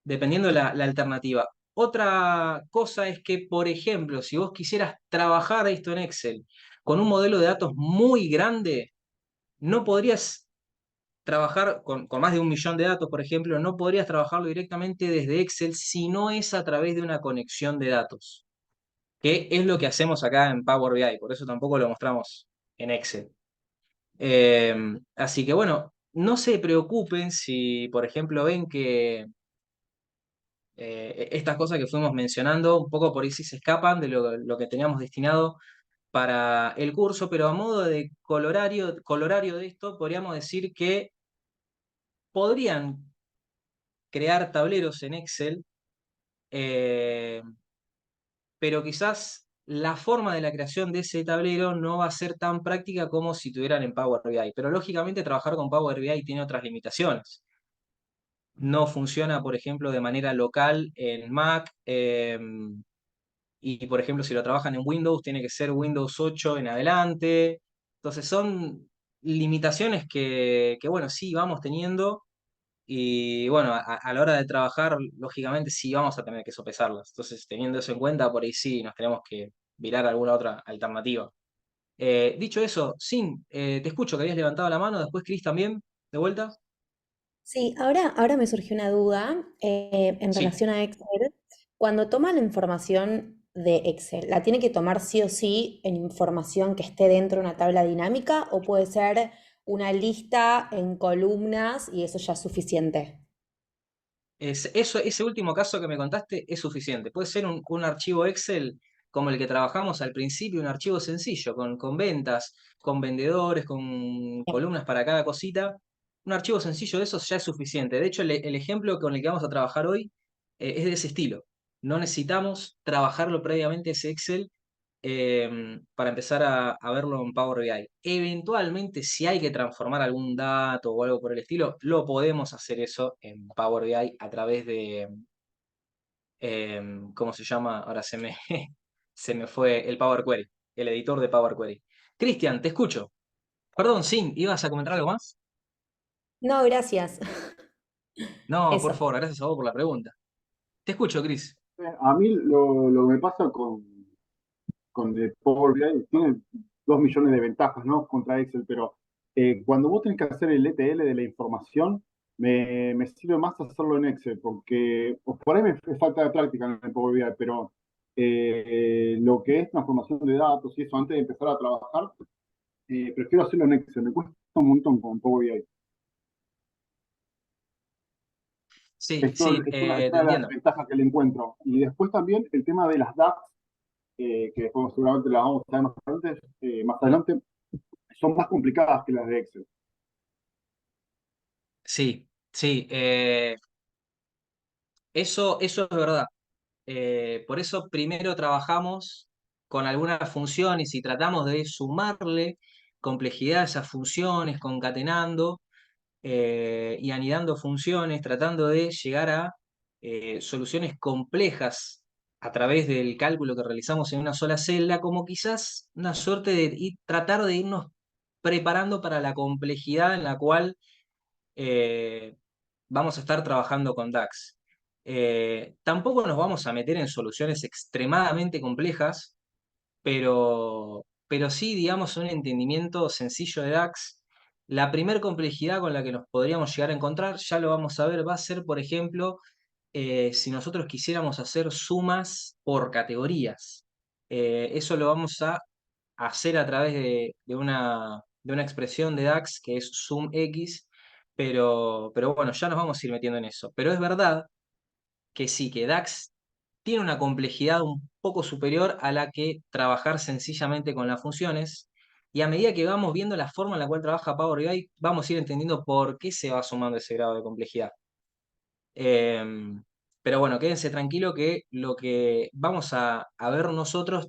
dependiendo la alternativa. Otra cosa es que, por ejemplo, si vos quisieras trabajar esto en Excel con un modelo de datos muy grande, no podrías trabajar con más de 1 millón de datos, por ejemplo, no podrías trabajarlo directamente desde Excel si no es a través de una conexión de datos, que es lo que hacemos acá en Power BI, por eso tampoco lo mostramos en Excel. Así que bueno, no se preocupen si, por ejemplo, ven que estas cosas que fuimos mencionando, un poco por ahí sí se escapan de lo que teníamos destinado para el curso, pero a modo de colorario de esto, podríamos decir que podrían crear tableros en Excel, eh, pero quizás la forma de la creación de ese tablero no va a ser tan práctica como si tuvieran en Power BI. Pero lógicamente trabajar con Power BI tiene otras limitaciones. No funciona, por ejemplo, de manera local en Mac. Y por ejemplo, si lo trabajan en Windows, tiene que ser Windows 8 en adelante. Entonces son limitaciones que bueno, sí vamos teniendo y bueno, a la hora de trabajar, lógicamente sí vamos a tener que sopesarlas. Entonces, teniendo eso en cuenta, por ahí sí nos tenemos que virar a alguna otra alternativa. Dicho eso, Sin, te escucho que habías levantado la mano, después Chris también, de vuelta. Sí, ahora me surgió una duda en Sí. relación a Excel. Cuando toma la información de Excel, ¿la tiene que tomar sí o sí en información que esté dentro de una tabla dinámica o puede ser una lista en columnas y eso ya es suficiente? Ese último caso que me contaste es suficiente. Puede ser un archivo Excel como el que trabajamos al principio, un archivo sencillo, con ventas, con vendedores, con Bien. columnas para cada cosita. un archivo sencillo de esos ya es suficiente. De hecho, el ejemplo con el que vamos a trabajar hoy es de ese estilo. No necesitamos trabajarlo previamente ese Excel para empezar a verlo en Power BI. Eventualmente, si hay que transformar algún dato o algo por el estilo, lo podemos hacer eso en Power BI a través de, ¿cómo se llama? Ahora se me fue el Power Query, el editor de Power Query. Cristian, te escucho. Perdón, Sin, ¿ibas a comentar algo más? No, gracias. No, por Eso. favor, gracias a vos por la pregunta. Te escucho, Cris. A mí lo que me pasa con el Power BI, tiene 2 millones de ventajas, ¿no? Contra Excel, pero cuando vos tenés que hacer el ETL de la información, me sirve más hacerlo en Excel, porque por ahí me falta de práctica en el Power BI, pero lo que es transformación de datos y eso antes de empezar a trabajar, prefiero hacerlo en Excel, me cuesta un montón con Power BI. Sí, Esto sí, es te una de las entiendo. ventajas que le encuentro. Y después también el tema de las DAX, que después seguramente las vamos a ver más adelante, son más complicadas que las de Excel. Sí, sí, eso es verdad. Por eso primero trabajamos con algunas funciones y tratamos de sumarle complejidad a esas funciones, concatenando y anidando funciones, tratando de llegar a soluciones complejas a través del cálculo que realizamos en una sola celda, como quizás una suerte de tratar de irnos preparando para la complejidad en la cual eh, vamos a estar trabajando con DAX. Tampoco nos vamos a meter en soluciones extremadamente complejas, pero sí, digamos, un entendimiento sencillo de DAX. La primer complejidad con la que nos podríamos llegar a encontrar, ya lo vamos a ver, va a ser, por ejemplo, si nosotros quisiéramos hacer sumas por categorías. Eso lo vamos a hacer a través de una expresión de DAX que es SumX, pero bueno, ya nos vamos a ir metiendo en eso. Pero es verdad que sí, que DAX tiene una complejidad un poco superior a la que trabajar sencillamente con las funciones. Y a medida que vamos viendo la forma en la cual trabaja Power BI, vamos a ir entendiendo por qué se va sumando ese grado de complejidad. Pero bueno, quédense tranquilo que lo que vamos a ver nosotros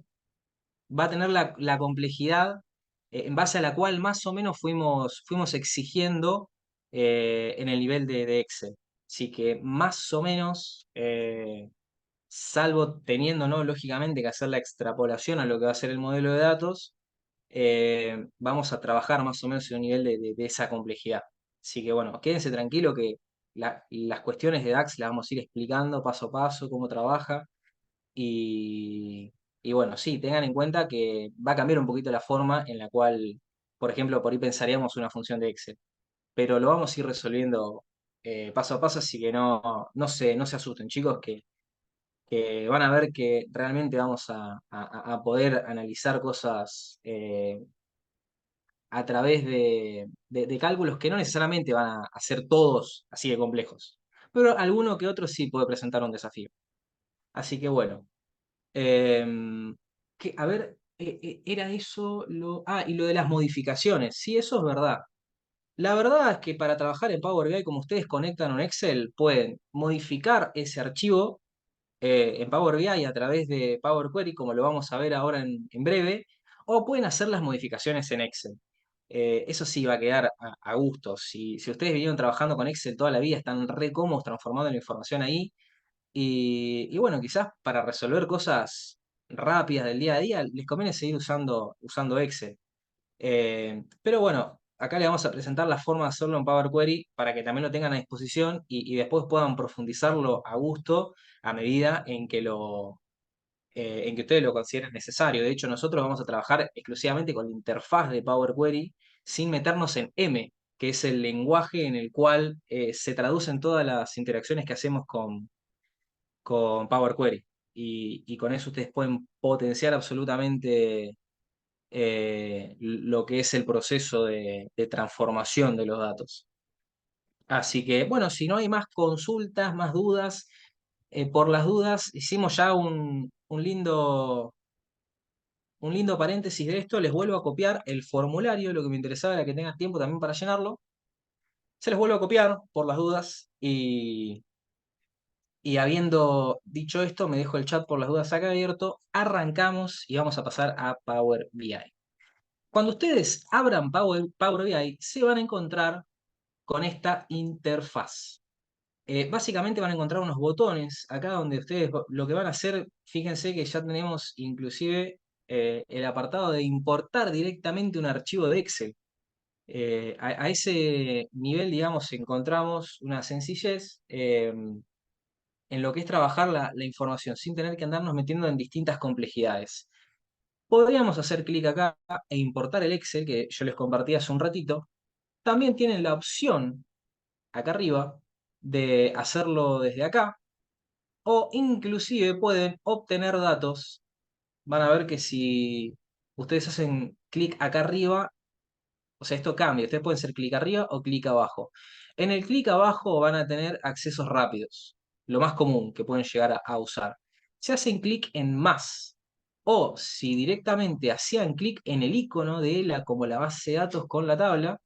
va a tener la complejidad en base a la cual más o menos fuimos exigiendo en el nivel de Excel. Así que más o menos, salvo teniendo, ¿no? Lógicamente que hacer la extrapolación a lo que va a ser el modelo de datos, vamos a trabajar más o menos en un nivel de esa complejidad. Así que bueno, quédense tranquilo que las cuestiones de DAX las vamos a ir explicando paso a paso, cómo trabaja. Y bueno, sí, tengan en cuenta que va a cambiar un poquito la forma en la cual, por ejemplo, por ahí pensaríamos una función de Excel. Pero lo vamos a ir resolviendo paso a paso, así que no se asusten, chicos, que van a ver que realmente vamos a poder analizar cosas a través de cálculos que no necesariamente van a ser todos así de complejos, pero alguno que otro sí puede presentar un desafío. Así que bueno, a ver, era eso y lo de las modificaciones, sí, eso es verdad. La verdad es que para trabajar en Power BI, como ustedes conectan un Excel, pueden modificar ese archivo en Power BI a través de Power Query, como lo vamos a ver ahora en breve, o pueden hacer las modificaciones en Excel. Eso sí va a quedar a gusto. Si ustedes vinieron trabajando con Excel toda la vida, están re cómodos transformando la información ahí. Y bueno, quizás para resolver cosas rápidas del día a día, les conviene seguir usando Excel. Pero bueno, acá le vamos a presentar la forma de hacerlo en Power Query para que también lo tengan a disposición y después puedan profundizarlo a gusto a medida en que ustedes lo consideren necesario. De hecho, nosotros vamos a trabajar exclusivamente con la interfaz de Power Query sin meternos en M, que es el lenguaje en el cual se traducen todas las interacciones que hacemos con Power Query. Y con eso ustedes pueden potenciar absolutamente lo que es el proceso de transformación de los datos. Así que, bueno, si no hay más consultas, más dudas, por las dudas, hicimos ya un lindo paréntesis de esto. Les vuelvo a copiar el formulario, lo que me interesaba era que tengan tiempo también para llenarlo. Se los vuelvo a copiar por las dudas y habiendo dicho esto, me dejo el chat por las dudas acá abierto, arrancamos y vamos a pasar a Power BI. Cuando ustedes abran Power BI, se van a encontrar con esta interfaz. Básicamente van a encontrar unos botones acá donde ustedes lo que van a hacer, fíjense que ya tenemos inclusive el apartado de importar directamente un archivo de Excel. A ese nivel, digamos, encontramos una sencillez en lo que es trabajar la información sin tener que andarnos metiendo en distintas complejidades. Podríamos hacer clic acá e importar el Excel que yo les compartí hace un ratito. También tienen la opción acá arriba de hacerlo desde acá o inclusive pueden obtener datos. Van a ver que si ustedes hacen clic acá arriba, o sea, esto cambia. Ustedes pueden hacer clic arriba o clic abajo. En el clic abajo van a tener accesos rápidos, lo más común que pueden llegar a usar. Si hacen clic en más o si directamente hacían clic en el icono de como la base de datos con la tabla,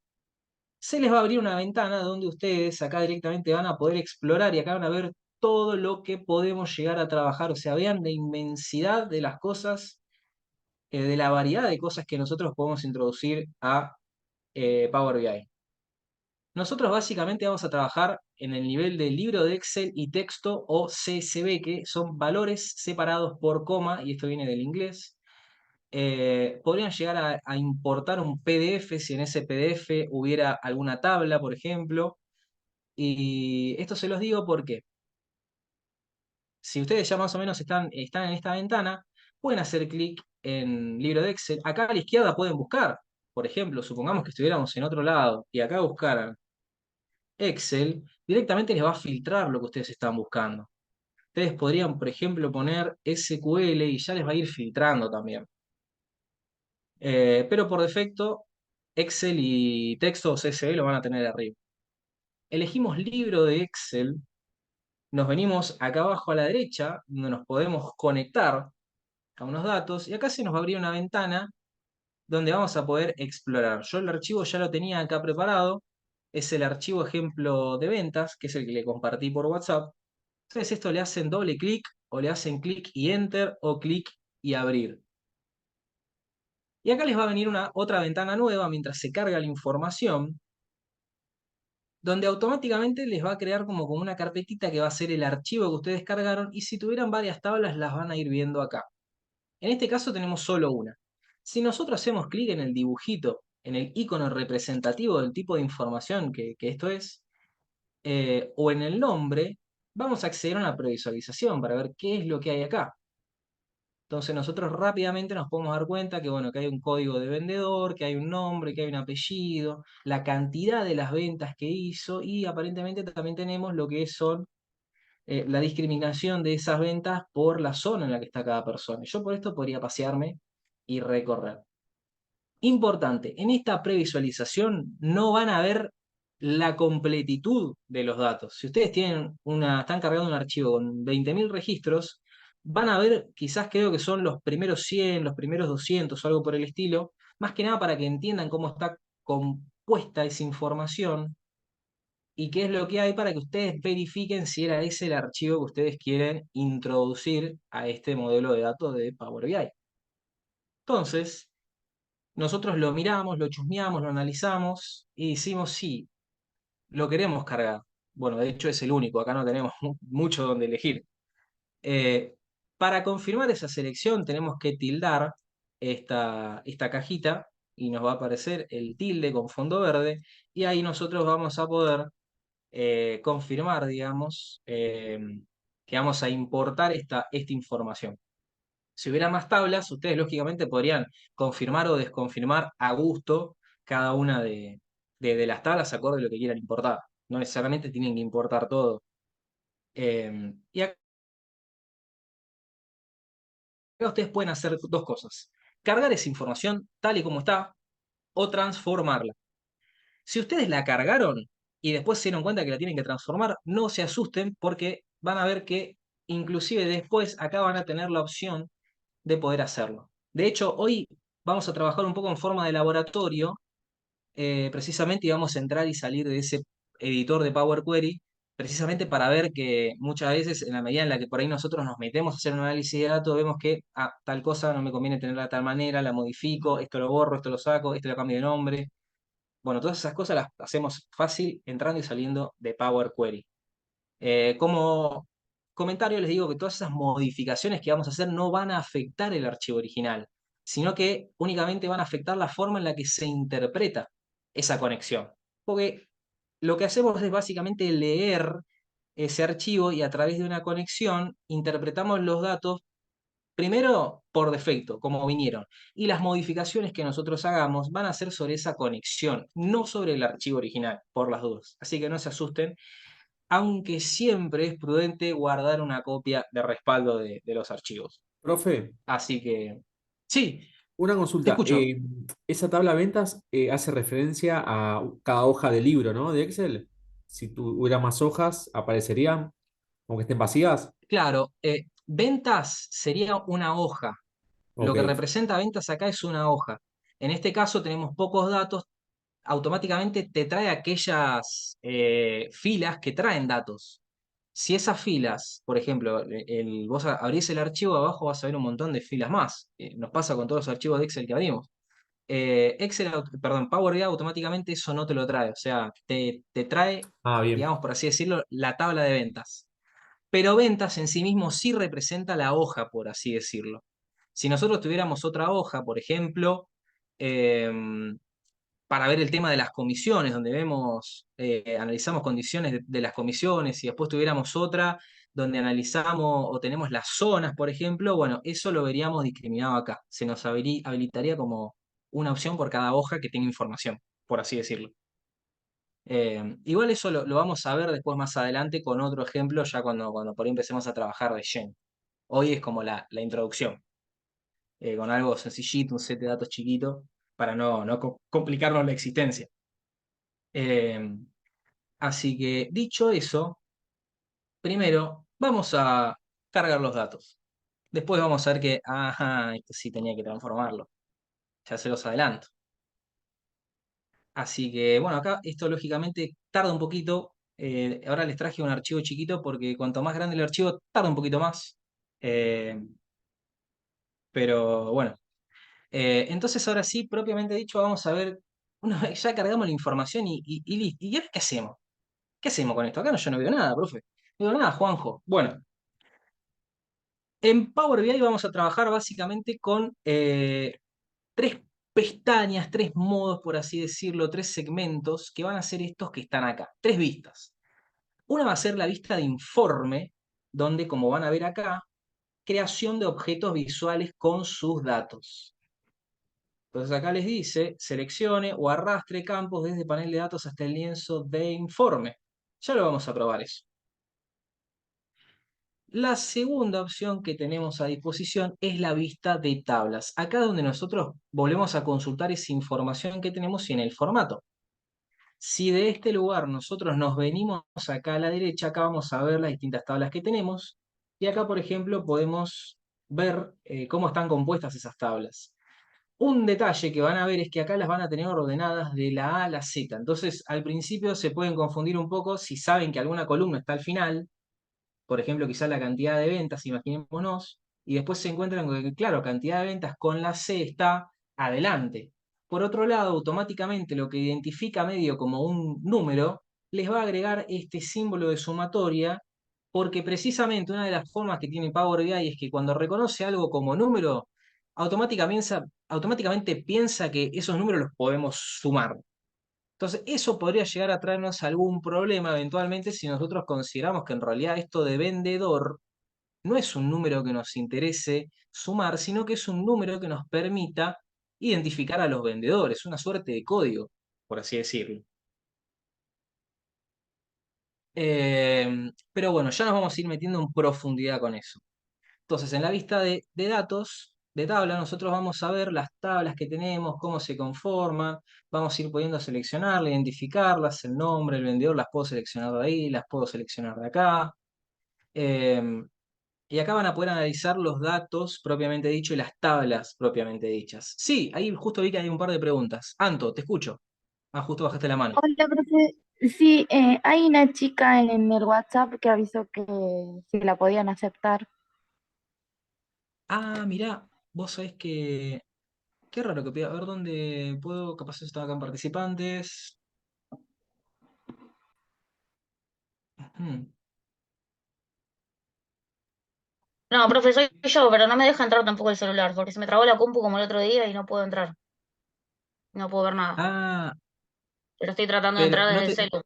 se les va a abrir una ventana donde ustedes acá directamente van a poder explorar y acá van a ver todo lo que podemos llegar a trabajar. O sea, vean la inmensidad de las cosas, de la variedad de cosas que nosotros podemos introducir a Power BI. Nosotros básicamente vamos a trabajar en el nivel de libro de Excel y texto o CSV, que son valores separados por coma, y esto viene del inglés. Podrían llegar a importar un PDF si en ese PDF hubiera alguna tabla, por ejemplo. Y esto se los digo porque si ustedes ya más o menos están en esta ventana, pueden hacer clic en libro de Excel. Acá a la izquierda pueden buscar. Por ejemplo, supongamos que estuviéramos en otro lado y acá buscaran Excel, directamente les va a filtrar lo que ustedes están buscando. Ustedes podrían, por ejemplo, poner SQL y ya les va a ir filtrando también. Pero por defecto, Excel y texto o CSV lo van a tener arriba. Elegimos libro de Excel, nos venimos acá abajo a la derecha, donde nos podemos conectar a unos datos, y acá se nos va a abrir una ventana donde vamos a poder explorar. Yo el archivo ya lo tenía acá preparado, es el archivo ejemplo de ventas, que es el que le compartí por WhatsApp. Entonces esto le hacen doble clic, o le hacen clic y enter, o clic y abrir. Y acá les va a venir otra ventana nueva mientras se carga la información, donde automáticamente les va a crear como una carpetita que va a ser el archivo que ustedes cargaron, y si tuvieran varias tablas las van a ir viendo acá. En este caso tenemos solo una. Si nosotros hacemos clic en el dibujito, en el icono representativo del tipo de información que esto es, o en el nombre, vamos a acceder a una previsualización para ver qué es lo que hay acá. Entonces nosotros rápidamente nos podemos dar cuenta que, bueno, que hay un código de vendedor, que hay un nombre, que hay un apellido, la cantidad de las ventas que hizo y aparentemente también tenemos lo que son la discriminación de esas ventas por la zona en la que está cada persona. Yo por esto podría pasearme y recorrer. Importante, en esta previsualización no van a ver la completitud de los datos. Si ustedes están cargando un archivo con 20.000 registros, van a ver, quizás creo que son los primeros 100, los primeros 200 o algo por el estilo, más que nada para que entiendan cómo está compuesta esa información y qué es lo que hay para que ustedes verifiquen si era ese el archivo que ustedes quieren introducir a este modelo de datos de Power BI. Entonces, nosotros lo miramos, lo chusmeamos, lo analizamos y decimos, sí, lo queremos cargar. Bueno, de hecho es el único, acá no tenemos mucho donde elegir. Eh, para confirmar esa selección tenemos que tildar esta cajita y nos va a aparecer el tilde con fondo verde y ahí nosotros vamos a poder confirmar, digamos, que vamos a importar esta información. Si hubiera más tablas, ustedes lógicamente podrían confirmar o desconfirmar a gusto cada una de las tablas acorde a lo que quieran importar. No necesariamente tienen que importar todo. Y acá ustedes pueden hacer dos cosas. Cargar esa información tal y como está o transformarla. Si ustedes la cargaron y después se dieron cuenta que la tienen que transformar, no se asusten porque van a ver que inclusive después acá van a tener la opción de poder hacerlo. De hecho, hoy vamos a trabajar un poco en forma de laboratorio, precisamente, y vamos a entrar y salir de ese editor de Power Query, precisamente para ver que muchas veces, en la medida en la que por ahí nosotros nos metemos a hacer un análisis de datos, vemos que tal cosa no me conviene tenerla de tal manera, la modifico, esto lo borro, esto lo saco, esto lo cambio de nombre. Bueno, todas esas cosas las hacemos fácil entrando y saliendo de Power Query. Como comentario les digo que todas esas modificaciones que vamos a hacer no van a afectar el archivo original, sino que únicamente van a afectar la forma en la que se interpreta esa conexión. Porque lo que hacemos es básicamente leer ese archivo y a través de una conexión interpretamos los datos primero por defecto, como vinieron. Y las modificaciones que nosotros hagamos van a ser sobre esa conexión, no sobre el archivo original, por las dudas. Así que no se asusten, aunque siempre es prudente guardar una copia de respaldo de los archivos. Profe, Así que, sí, una te consulta. escucho. Esa tabla de ventas hace referencia a cada hoja de libro, ¿no? De Excel. Si tuviera más hojas, aparecerían, aunque estén vacías. Claro, ventas sería una hoja. Lo que Ok. representa ventas acá es una hoja. En este caso tenemos pocos datos, automáticamente te trae aquellas filas que traen datos. Si esas filas, por ejemplo, vos abrís el archivo, abajo vas a ver un montón de filas más. Nos pasa con todos los archivos de Excel que abrimos. Perdón, Power BI automáticamente eso no te lo trae. O sea, te trae, Ah, bien. digamos por así decirlo, la tabla de ventas. Pero ventas en sí mismo sí representa la hoja, por así decirlo. Si nosotros tuviéramos otra hoja, por ejemplo, em, para ver el tema de las comisiones, donde analizamos condiciones de las comisiones, y después tuviéramos otra donde analizamos o tenemos las zonas, por ejemplo, bueno, eso lo veríamos discriminado acá. Se nos habilitaría como una opción por cada hoja que tenga información, por así decirlo. Igual eso lo vamos a ver después más adelante con otro ejemplo, ya cuando por ahí empecemos a trabajar de lleno. Hoy es como la introducción, con algo sencillito, un set de datos chiquito, para no complicarnos la existencia. Eh, Así que dicho eso, primero vamos a cargar los datos. Después vamos a ver que, ajá, esto sí tenía que transformarlo. Ya se los adelanto. Así que, bueno, acá esto lógicamente tarda un poquito. Ahora les traje un archivo chiquito porque cuanto más grande el archivo, tarda un poquito más. Eh, pero bueno, entonces ahora sí, propiamente dicho, vamos a ver, una vez ya cargamos la información y listo. ¿Y ahora qué hacemos? ¿Qué hacemos con esto? Acá yo no veo nada, profe. No veo nada, Juanjo. Bueno, en Power BI vamos a trabajar básicamente con tres pestañas, tres modos, por así decirlo, tres segmentos que van a ser estos que están acá, tres vistas. Una va a ser la vista de informe, donde, como van a ver acá, creación de objetos visuales con sus datos. Entonces acá les dice, seleccione o arrastre campos desde panel de datos hasta el lienzo de informe. Ya lo vamos a probar eso. La segunda opción que tenemos a disposición es la vista de tablas. Acá donde nosotros volvemos a consultar esa información que tenemos y en el formato. Si de este lugar nosotros nos venimos acá a la derecha, acá vamos a ver las distintas tablas que tenemos. Y acá, por ejemplo, podemos ver cómo están compuestas esas tablas. Un detalle que van a ver es que acá las van a tener ordenadas de la A a la Z. Entonces, al principio se pueden confundir un poco si saben que alguna columna está al final, por ejemplo, quizás la cantidad de ventas, imaginémonos, y después se encuentran con que, claro, cantidad de ventas con la C está adelante. Por otro lado, automáticamente lo que identifica medio como un número, les va a agregar este símbolo de sumatoria, porque precisamente una de las formas que tiene Power BI es que cuando reconoce algo como número, automáticamente piensa que esos números los podemos sumar. Entonces, eso podría llegar a traernos algún problema eventualmente si nosotros consideramos que en realidad esto de vendedor no es un número que nos interese sumar, sino que es un número que nos permita identificar a los vendedores, una suerte de código, por así decirlo. Pero bueno, ya nos vamos a ir metiendo en profundidad con eso. Entonces, en la vista de datos, de tabla, nosotros vamos a ver las tablas que tenemos, cómo se conforman, vamos a ir pudiendo seleccionarlas, identificarlas, el nombre, el vendedor, las puedo seleccionar de ahí, las puedo seleccionar de acá. Eh, y acá van a poder analizar los datos propiamente dicho y las tablas propiamente dichas. Sí, ahí justo vi que hay un par de preguntas. Anto, te escucho. Ah, justo bajaste la mano. Hola, profe. Sí, hay una chica en el WhatsApp que avisó que si la podían aceptar. Ah, mirá, vos sabés que. Qué raro que pida. A ver dónde puedo. Capaz están acá en participantes. Ujú. No, profe, soy yo, pero no me deja entrar tampoco el celular, porque se me trabó la compu como el otro día y no puedo entrar. No puedo ver nada. Ah, Pero estoy tratando de pero entrar no desde el te. celu.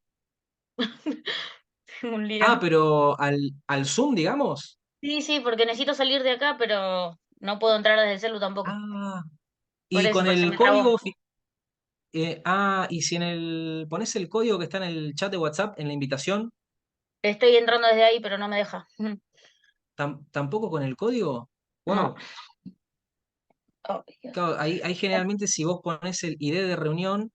Tengo un lío. Ah, pero al Zoom, digamos. Sí, sí, porque necesito salir de acá, pero no puedo entrar desde el celu tampoco. Ah, Por y eso, con porque se el me trabó. código. Y si en el. Pones el código que está en el chat de WhatsApp, en la invitación, Estoy entrando desde ahí, pero no me deja. tampoco con el código. No. Wow. Ay, Dios. Claro, ahí generalmente si vos pones el ID de reunión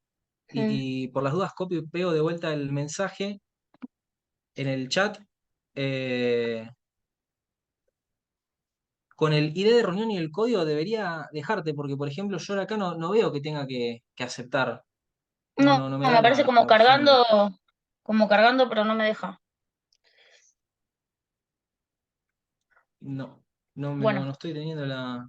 y por las dudas copio y pego de vuelta el mensaje en el chat, eh, con el ID de reunión y el código debería dejarte, porque por ejemplo yo acá no veo que tenga que aceptar. No, No me no, da me parece la opción de. como cargando, pero no me deja. No, Bueno, no estoy teniendo la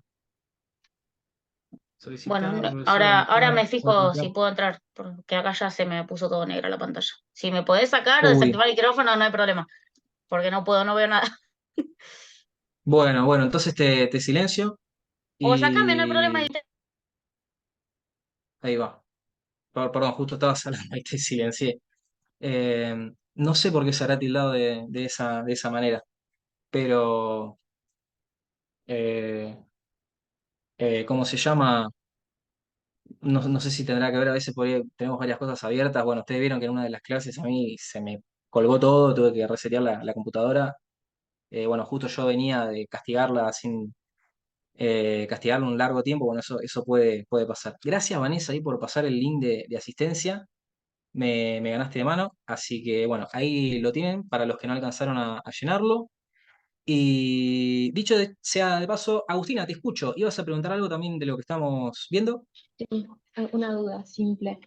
bueno, solicitar profesor ahora entrar. me fijo si puedo entrar, porque acá ya se me puso todo negra la pantalla. Si me podés sacar, Uy, desactivar el micrófono, no hay problema, porque no puedo, no veo nada. bueno, entonces te silencio O sacame, no hay problema. y ahí va. Perdón, justo estabas hablando y te silencié. No sé por qué se hará tildado de esa manera, pero eh, ¿cómo se llama? No sé si tendrá que ver, a veces por ahí tenemos varias cosas abiertas. Bueno, ustedes vieron que en una de las clases a mí se me colgó todo, tuve que resetear la computadora. Bueno, justo yo venía de castigarla sin castigarla un largo tiempo, bueno, eso puede pasar. Gracias, Vanessa, ahí por pasar el link de asistencia. Me ganaste de mano, así que bueno, ahí lo tienen para los que no alcanzaron a llenarlo. Y dicho sea de paso, Agustina, te escucho. ¿Ibas a preguntar algo también de lo que estamos viendo? Sí, una duda simple.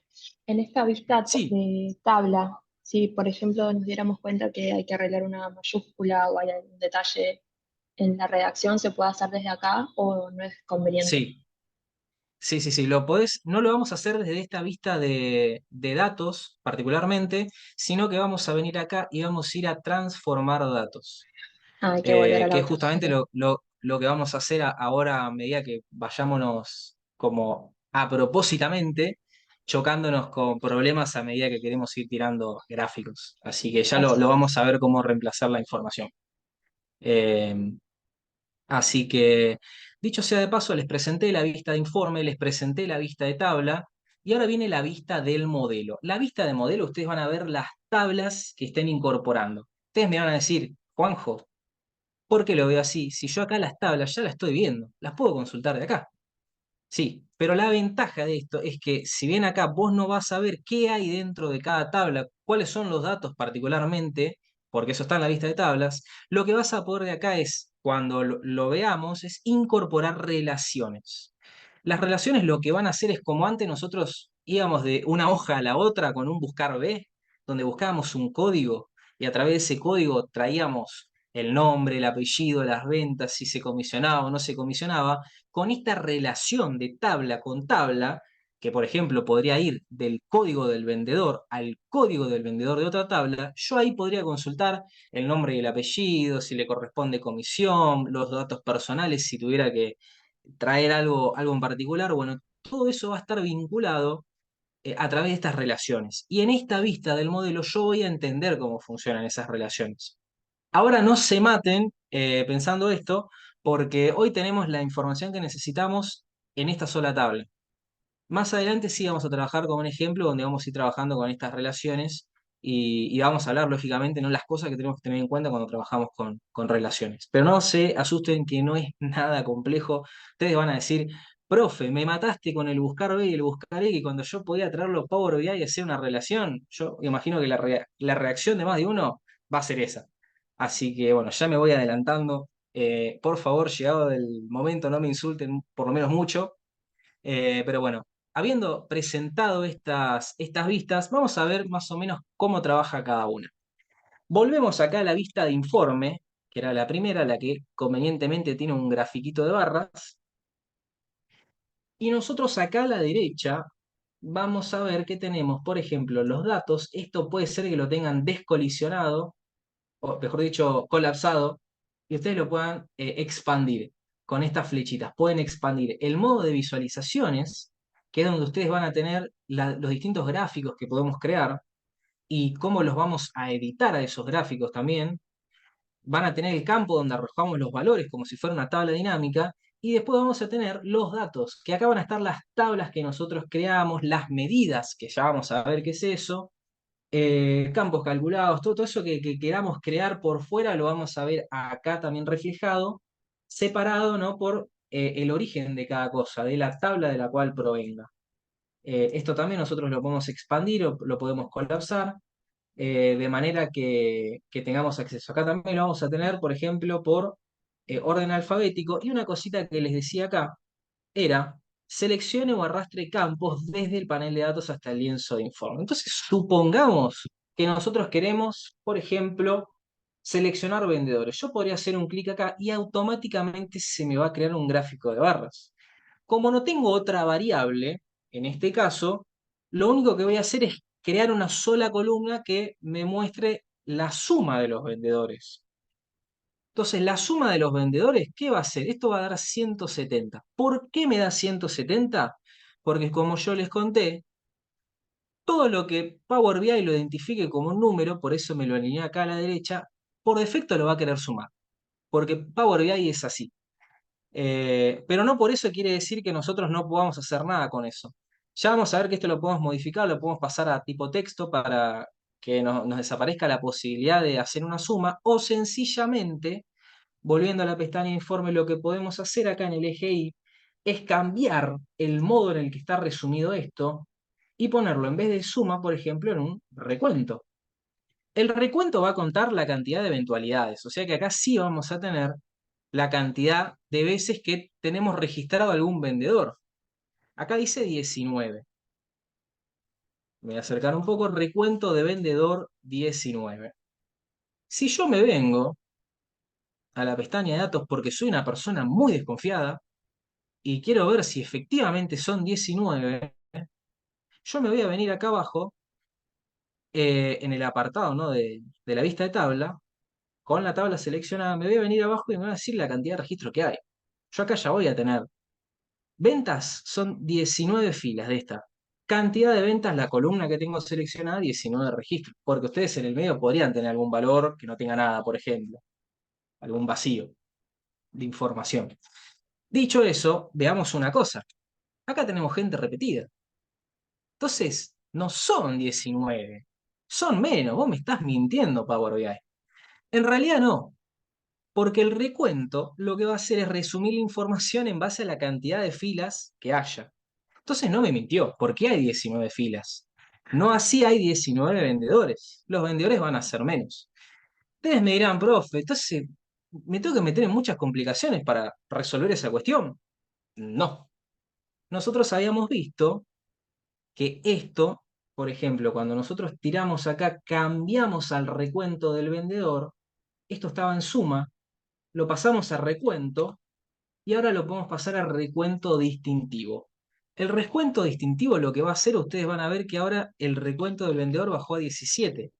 En esta vista Sí, de tabla, si por ejemplo nos diéramos cuenta que hay que arreglar una mayúscula o hay algún detalle en la redacción, ¿se puede hacer desde acá o no es conveniente? sí. Sí, lo podés, no lo vamos a hacer desde esta vista de datos particularmente, sino que vamos a venir acá y vamos a ir a transformar datos. Ah, hay que volver a la Que es otra. justamente Ok. lo que vamos a hacer ahora a medida que vayámonos como a propósitamente chocándonos con problemas a medida que queremos ir tirando gráficos. Así que ya lo Perfecto. vamos a ver cómo reemplazar la información. Eh, Así que, dicho sea de paso, les presenté la vista de informe, les presenté la vista de tabla y ahora viene la vista del modelo. La vista de modelo, ustedes van a ver las tablas que estén incorporando. Ustedes me van a decir, Juanjo, ¿por qué lo veo así? Si yo acá las tablas ya las estoy viendo, las puedo consultar de acá. Sí, pero la ventaja de esto es que si bien acá vos no vas a ver qué hay dentro de cada tabla, cuáles son los datos particularmente, porque eso está en la lista de tablas, lo que vas a poder de acá es, cuando lo veamos, es incorporar relaciones. Las relaciones lo que van a hacer es como antes nosotros íbamos de una hoja a la otra con un buscar B, donde buscábamos un código y a través de ese código traíamos el nombre, el apellido, las ventas, si se comisionaba o no se comisionaba con esta relación de tabla con tabla, que por ejemplo podría ir del código del vendedor al código del vendedor de otra tabla, yo ahí podría consultar el nombre y el apellido, si le corresponde comisión, los datos personales, si tuviera que traer algo en particular. Bueno, todo eso va a estar vinculado a través de estas relaciones. Y en esta vista del modelo yo voy a entender cómo funcionan esas relaciones. Ahora no se maten pensando esto, porque hoy tenemos la información que necesitamos en esta sola tabla. Más adelante sí vamos a trabajar con un ejemplo donde vamos a ir trabajando con estas relaciones y vamos a hablar, lógicamente, no las cosas que tenemos que tener en cuenta cuando trabajamos con relaciones. Pero no se asusten que no es nada complejo. Ustedes van a decir, profe, me mataste con el buscar B y el buscar X cuando yo podía traerlo a Power BI y hacer una relación. Yo imagino que la reacción de más de uno va a ser esa. Así que bueno, ya me voy adelantando. Por favor, llegado el momento, no me insulten por lo menos mucho. Pero bueno, habiendo presentado estas vistas, vamos a ver más o menos cómo trabaja cada una. Volvemos acá a la vista de informe, que era la primera, la que convenientemente tiene un grafiquito de barras. Y nosotros acá a la derecha vamos a ver que tenemos, por ejemplo, los datos. Esto puede ser que lo tengan descolisionado, o mejor dicho, colapsado, y ustedes lo puedan expandir con estas flechitas. Pueden expandir el modo de visualizaciones, que es donde ustedes van a tener los distintos gráficos que podemos crear y cómo los vamos a editar a esos gráficos también. Van a tener el campo donde arrojamos los valores como si fuera una tabla dinámica, y después vamos a tener los datos, que acá van a estar las tablas que nosotros creamos, las medidas, que ya vamos a ver qué es eso, campos calculados, todo eso que queramos crear por fuera lo vamos a ver acá también reflejado, separado, ¿no? Por el origen de cada cosa, de la tabla de la cual provenga. Esto también nosotros lo podemos expandir o lo podemos colapsar, de manera que tengamos acceso. Acá también lo vamos a tener, por ejemplo, por orden alfabético. Y una cosita que les decía acá era: seleccione o arrastre campos desde el panel de datos hasta el lienzo de informe. Entonces, supongamos que nosotros queremos, por ejemplo, seleccionar vendedores. Yo podría hacer un clic acá y automáticamente se me va a crear un gráfico de barras. Como no tengo otra variable, en este caso, lo único que voy a hacer es crear una sola columna que me muestre la suma de los vendedores. Entonces, la suma de los vendedores, ¿qué va a ser? Esto va a dar 170. ¿Por qué me da 170? Porque como yo les conté, todo lo que Power BI lo identifique como un número, por eso me lo alineé acá a la derecha, por defecto lo va a querer sumar. Porque Power BI es así. Pero no por eso quiere decir que nosotros no podamos hacer nada con eso. Ya vamos a ver que esto lo podemos modificar, lo podemos pasar a tipo texto para que nos desaparezca la posibilidad de hacer una suma, o sencillamente, volviendo a la pestaña informe, lo que podemos hacer acá en el eje Y es cambiar el modo en el que está resumido esto y ponerlo, en vez de suma, por ejemplo, en un recuento. El recuento va a contar la cantidad de eventualidades, o sea que acá sí vamos a tener la cantidad de veces que tenemos registrado algún vendedor. Acá dice 19. Me voy a acercar un poco, recuento de vendedor 19. Si yo me vengo a la pestaña de datos porque soy una persona muy desconfiada y quiero ver si efectivamente son 19, yo me voy a venir acá abajo, en el apartado, ¿no? de la vista de tabla, con la tabla seleccionada, me voy a venir abajo y me va a decir la cantidad de registros que hay. Yo acá ya voy a tener ventas, son 19 filas de esta. Cantidad de ventas, la columna que tengo seleccionada, 19 registros. Porque ustedes en el medio podrían tener algún valor que no tenga nada, por ejemplo. Algún vacío de información. Dicho eso, veamos una cosa. Acá tenemos gente repetida. Entonces, no son 19. Son menos. Vos me estás mintiendo, Power BI. En realidad no. Porque el recuento lo que va a hacer es resumir la información en base a la cantidad de filas que haya. Entonces no me mintió, porque hay 19 filas. No así hay 19 vendedores. Los vendedores van a ser menos. Ustedes me dirán, profe, entonces me tengo que meter en muchas complicaciones para resolver esa cuestión. No. Nosotros habíamos visto que esto, por ejemplo, cuando nosotros tiramos acá, cambiamos al recuento del vendedor, esto estaba en suma, lo pasamos a recuento y ahora lo podemos pasar a recuento distintivo. El recuento distintivo lo que va a hacer, ustedes van a ver que ahora el recuento del vendedor bajó a 17.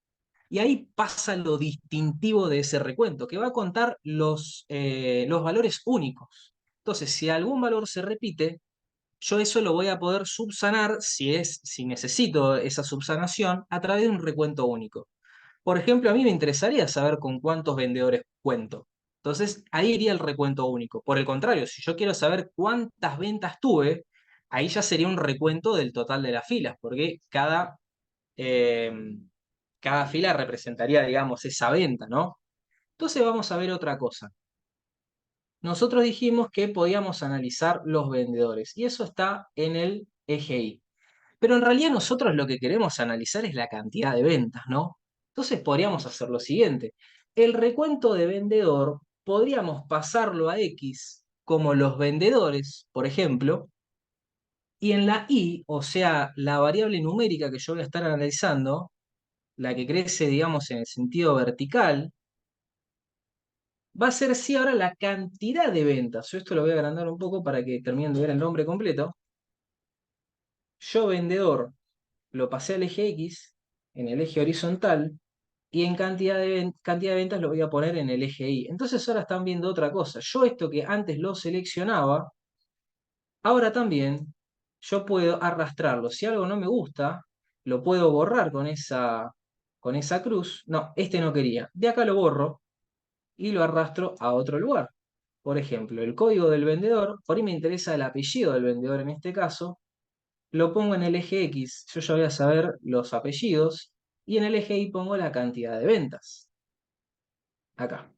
Y ahí pasa lo distintivo de ese recuento, que va a contar los valores únicos. Entonces, si algún valor se repite, yo eso lo voy a poder subsanar, si necesito esa subsanación, a través de un recuento único. Por ejemplo, a mí me interesaría saber con cuántos vendedores cuento. Entonces, ahí iría el recuento único. Por el contrario, si yo quiero saber cuántas ventas tuve, ahí ya sería un recuento del total de las filas, porque eh, cada fila representaría, digamos, esa venta, ¿no? Entonces vamos a ver otra cosa. Nosotros dijimos que podíamos analizar los vendedores, y eso está en el eje Y. Pero en realidad nosotros lo que queremos analizar es la cantidad de ventas, ¿no? Entonces podríamos hacer lo siguiente. El recuento de vendedor podríamos pasarlo a X como los vendedores, por ejemplo, Y en la Y, o sea, la variable numérica que yo voy a estar analizando, la que crece, digamos, en el sentido vertical, va a ser sí ahora la cantidad de ventas. Yo esto lo voy a agrandar un poco para que terminen de ver el nombre completo. Yo vendedor lo pasé al eje X, en el eje horizontal, y en cantidad de ventas lo voy a poner en el eje Y. Entonces ahora están viendo otra cosa. Yo esto que antes lo seleccionaba, ahora también yo puedo arrastrarlo. Si algo no me gusta, lo puedo borrar con esa cruz. No, este no quería. De acá lo borro y lo arrastro a otro lugar. Por ejemplo, el código del vendedor, por ahí me interesa el apellido del vendedor en este caso, lo pongo en el eje X, yo ya voy a saber los apellidos, y en el eje Y pongo la cantidad de ventas. Acá.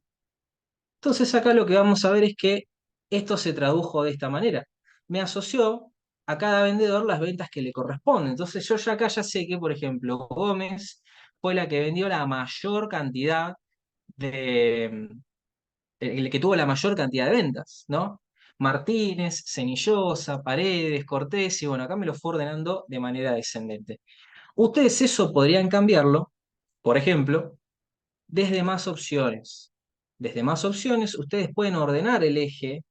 Entonces acá lo que vamos a ver es que esto se tradujo de esta manera. Me asoció a cada vendedor las ventas que le corresponden. Entonces yo ya acá ya sé que, por ejemplo, Gómez fue la que vendió la mayor cantidad de, el que tuvo la mayor cantidad de ventas, ¿no? Martínez, Cenillosa, Paredes, Cortés, y bueno, acá me lo fue ordenando de manera descendente. Ustedes eso podrían cambiarlo, por ejemplo, desde más opciones. Desde más opciones, ustedes pueden ordenar el eje,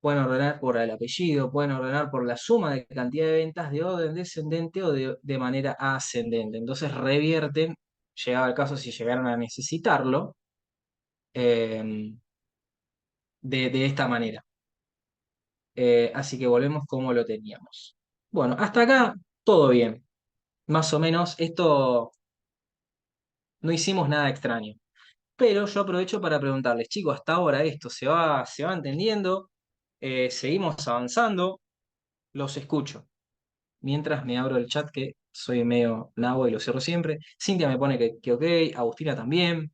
pueden ordenar por el apellido, pueden ordenar por la suma de cantidad de ventas de orden descendente o de manera ascendente. Entonces revierten, llegado el caso si llegaran a necesitarlo, eh, de esta manera. Así que volvemos como lo teníamos. Bueno, hasta acá todo bien. Más o menos, esto no hicimos nada extraño. Pero yo aprovecho para preguntarles, chicos, hasta ahora esto se va entendiendo. Seguimos avanzando, los escucho. Mientras me abro el chat, que soy medio nabo y lo cierro siempre. Cintia me pone que ok, Agustina también,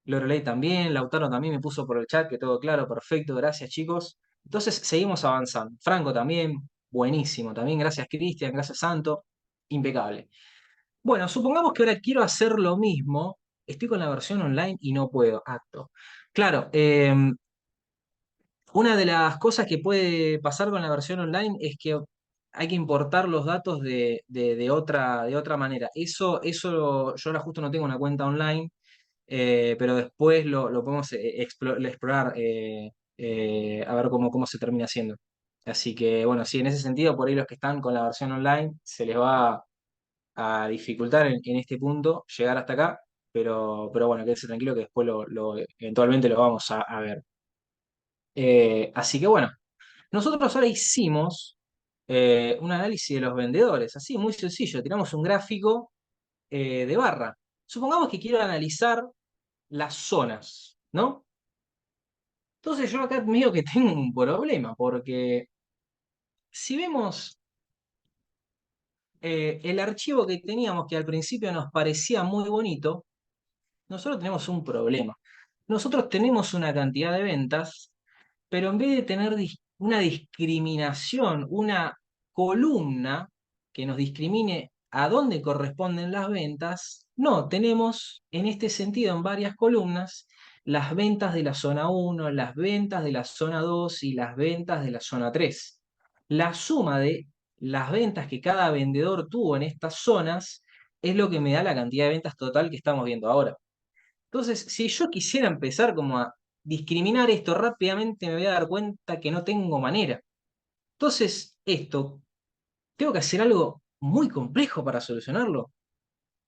Lorelei también, Lautaro también me puso por el chat que todo claro, perfecto, gracias chicos. Entonces seguimos avanzando. Franco también, buenísimo. También gracias Cristian, gracias Santo, impecable. Bueno, supongamos que ahora quiero hacer lo mismo. Estoy con la versión online y no puedo. Acto. Claro, una de las cosas que puede pasar con la versión online es que hay que importar los datos de otra manera. Yo ahora justo no tengo una cuenta online, pero después lo podemos explorar, a ver cómo se termina haciendo. Así que bueno, sí, en ese sentido, por ahí los que están con la versión online se les va a dificultar en este punto llegar hasta acá, pero bueno, quédese tranquilo que después eventualmente lo vamos a ver. Así que bueno, nosotros ahora hicimos un análisis de los vendedores, así muy sencillo, tiramos un gráfico de barra. Supongamos que quiero analizar las zonas, ¿no? Entonces yo acá medio que tengo un problema, porque si vemos el archivo que teníamos, que al principio nos parecía muy bonito, nosotros tenemos un problema. Nosotros tenemos una cantidad de ventas, pero en vez de tener una discriminación, una columna que nos discrimine a dónde corresponden las ventas, no, tenemos en este sentido en varias columnas las ventas de la zona 1, las ventas de la zona 2 y las ventas de la zona 3. La suma de las ventas que cada vendedor tuvo en estas zonas es lo que me da la cantidad de ventas total que estamos viendo ahora. Entonces, si yo quisiera empezar como a discriminar esto rápidamente, me voy a dar cuenta que no tengo manera. Entonces, tengo que hacer algo muy complejo para solucionarlo.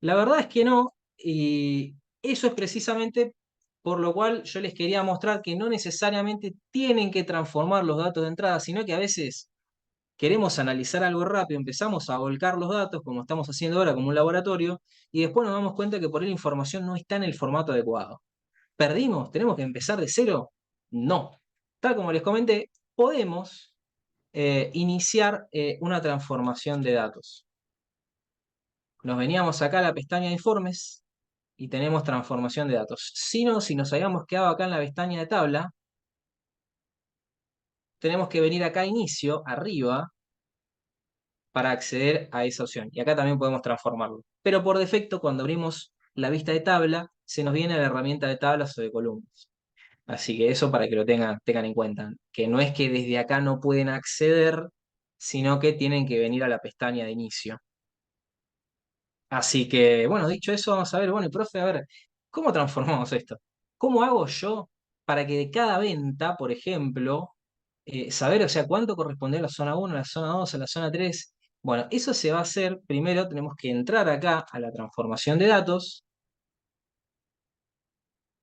La verdad es que no, y eso es precisamente por lo cual yo les quería mostrar que no necesariamente tienen que transformar los datos de entrada, sino que a veces queremos analizar algo rápido, empezamos a volcar los datos, como estamos haciendo ahora, como un laboratorio, y después nos damos cuenta que por ahí la información no está en el formato adecuado. ¿Perdimos? ¿Tenemos que empezar de cero? No. Tal como les comenté, podemos iniciar una transformación de datos. Nos veníamos acá a la pestaña de informes y tenemos transformación de datos. Si no, si nos habíamos quedado acá en la pestaña de tabla, tenemos que venir acá a inicio, arriba, para acceder a esa opción. Y acá también podemos transformarlo. Pero por defecto, cuando abrimos la vista de tabla, se nos viene la herramienta de tablas o de columnas. Así que eso para que lo tengan en cuenta. Que no es que desde acá no pueden acceder sino que tienen que venir a la pestaña de inicio. Así que, bueno, dicho eso, vamos a ver, bueno, y profe, a ver, ¿cómo transformamos esto? ¿Cómo hago yo para que de cada venta, por ejemplo, saber, o sea, cuánto corresponde a la zona 1, a la zona 2, a la zona 3? Bueno, eso se va a hacer, primero tenemos que entrar acá a la transformación de datos.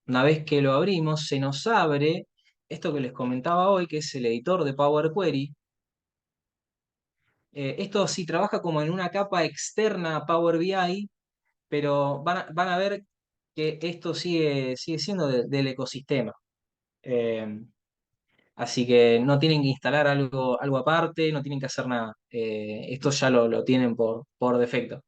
Una vez que lo abrimos, se nos abre esto que les comentaba hoy, que es el editor de Power Query. Esto sí trabaja como en una capa externa a Power BI, pero van a ver que esto sigue siendo del ecosistema. Eh, Así que no tienen que instalar algo aparte, no tienen que hacer nada. Esto ya lo tienen por defecto.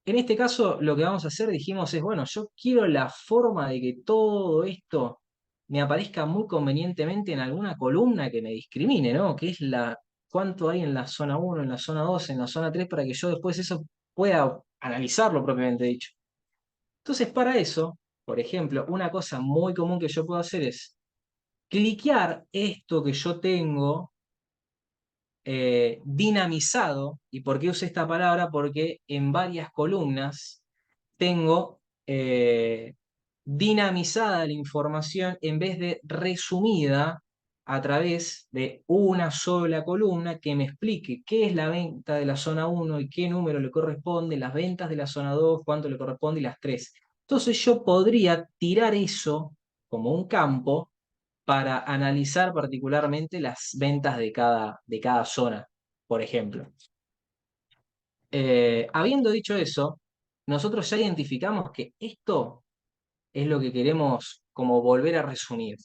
En este caso, lo que vamos a hacer, dijimos, es, bueno, yo quiero la forma de que todo esto me aparezca muy convenientemente en alguna columna que me discrimine, ¿no? Que es cuánto hay en la zona 1, en la zona 2, en la zona 3, para que yo después eso pueda analizarlo propiamente dicho. Entonces, para eso, por ejemplo, una cosa muy común que yo puedo hacer es cliquear esto que yo tengo dinamizado. ¿Y por qué usé esta palabra? Porque en varias columnas tengo dinamizada la información en vez de resumida a través de una sola columna que me explique qué es la venta de la zona 1 y qué número le corresponde, las ventas de la zona 2, cuánto le corresponde y las 3. Entonces yo podría tirar eso como un campo para analizar particularmente las ventas de cada zona, por ejemplo. Habiendo dicho eso, nosotros ya identificamos que esto es lo que queremos como volver a resumir.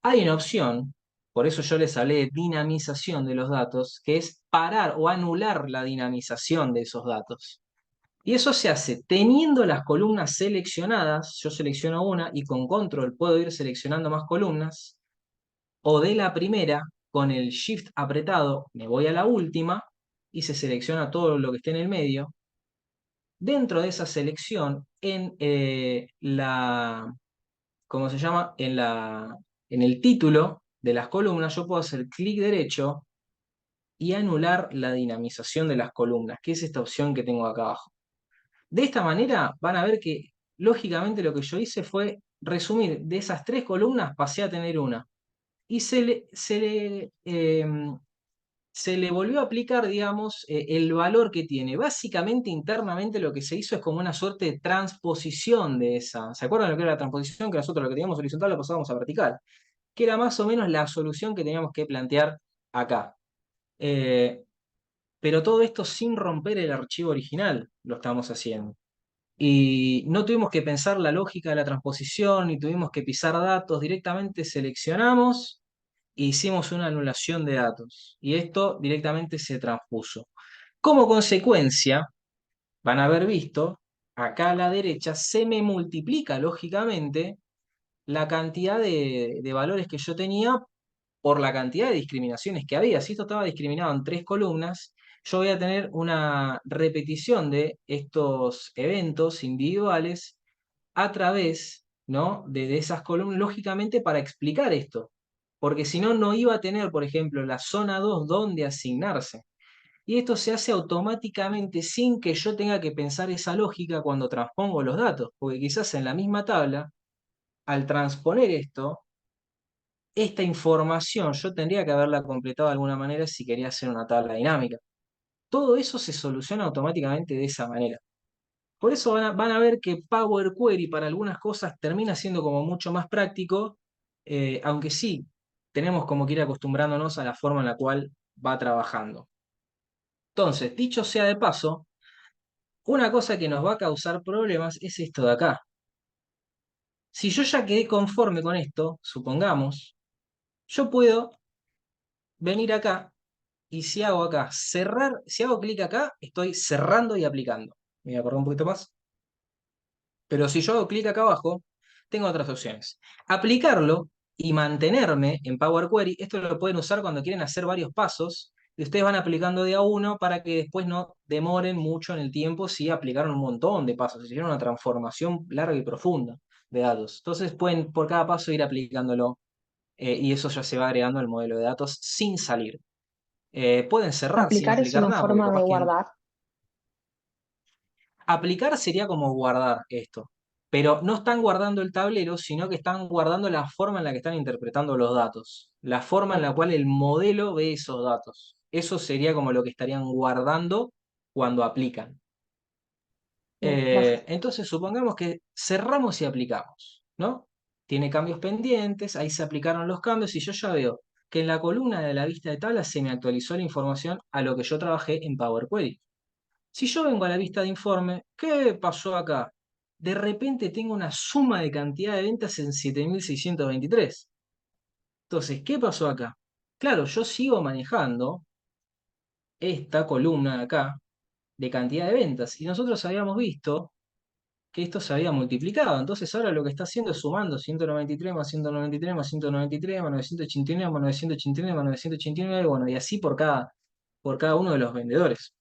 Hay una opción, por eso yo les hablé de dinamización de los datos, que es parar o anular la dinamización de esos datos. Y eso se hace teniendo las columnas seleccionadas, yo selecciono una y con control puedo ir seleccionando más columnas, o de la primera, con el shift apretado, me voy a la última y se selecciona todo lo que esté en el medio. Dentro de esa selección, en ¿cómo se llama? En el título de las columnas, yo puedo hacer clic derecho y anular la dinamización de las columnas, que es esta opción que tengo acá abajo. De esta manera van a ver que, lógicamente, lo que yo hice fue resumir, de esas 3 columnas pasé a tener una. Y se le volvió a aplicar, digamos, el valor que tiene. Básicamente, internamente lo que se hizo es como una suerte de transposición de esa. ¿Se acuerdan lo que era la transposición? Que nosotros lo que teníamos horizontal lo pasábamos a vertical. Que era más o menos la solución que teníamos que plantear acá. Pero todo esto sin romper el archivo original lo estamos haciendo. Y no tuvimos que pensar la lógica de la transposición, ni tuvimos que pisar datos, directamente seleccionamos e hicimos una anulación de datos. Y esto directamente se transpuso. Como consecuencia, van a haber visto, acá a la derecha se me multiplica lógicamente la cantidad de valores que yo tenía por la cantidad de discriminaciones que había. Si esto estaba discriminado en 3 columnas, yo voy a tener una repetición de estos eventos individuales a través, ¿no? de esas columnas, lógicamente para explicar esto. Porque si no, no iba a tener, por ejemplo, la zona 2 donde asignarse. Y esto se hace automáticamente sin que yo tenga que pensar esa lógica cuando transpongo los datos. Porque quizás en la misma tabla, al transponer esto, esta información yo tendría que haberla completado de alguna manera si quería hacer una tabla dinámica. Todo eso se soluciona automáticamente de esa manera. Por eso van a ver que Power Query para algunas cosas termina siendo como mucho más práctico, aunque sí tenemos como que ir acostumbrándonos a la forma en la cual va trabajando. Entonces, dicho sea de paso, una cosa que nos va a causar problemas es esto de acá. Si yo ya quedé conforme con esto, supongamos, yo puedo venir acá y si hago acá cerrar, si hago clic acá, estoy cerrando y aplicando. Me voy a correr un poquito más. Pero si yo hago clic acá abajo, tengo otras opciones. Aplicarlo y mantenerme en Power Query, esto lo pueden usar cuando quieren hacer varios pasos y ustedes van aplicando de a uno para que después no demoren mucho en el tiempo si aplicaron un montón de pasos, si hicieron una transformación larga y profunda de datos. Entonces pueden por cada paso ir aplicándolo y eso ya se va agregando al modelo de datos sin salir. Pueden cerrar sin Aplicar es aplicar una nada, porque forma de capaz que guardar. aplicar sería como guardar esto, pero no están guardando el tablero, sino que están guardando la forma en la que están interpretando los datos, la forma en la Claro. cual el modelo ve esos datos. Eso sería como lo que estarían guardando cuando aplican. Bien, gracias. Entonces, supongamos que cerramos y aplicamos, ¿no? Tiene cambios pendientes, ahí se aplicaron los cambios y yo ya veo que en la columna de la vista de tablas se me actualizó la información a lo que yo trabajé en Power Query. Si yo vengo a la vista de informe, ¿qué pasó acá? De repente tengo una suma de cantidad de ventas en 7.623. Entonces, ¿qué pasó acá? Claro, yo sigo manejando esta columna de acá de cantidad de ventas y nosotros habíamos visto que esto se había multiplicado. Entonces ahora lo que está haciendo es sumando 193 más 193 más 193 más 989 más 989 más 989, bueno, y así por cada uno de los vendedores.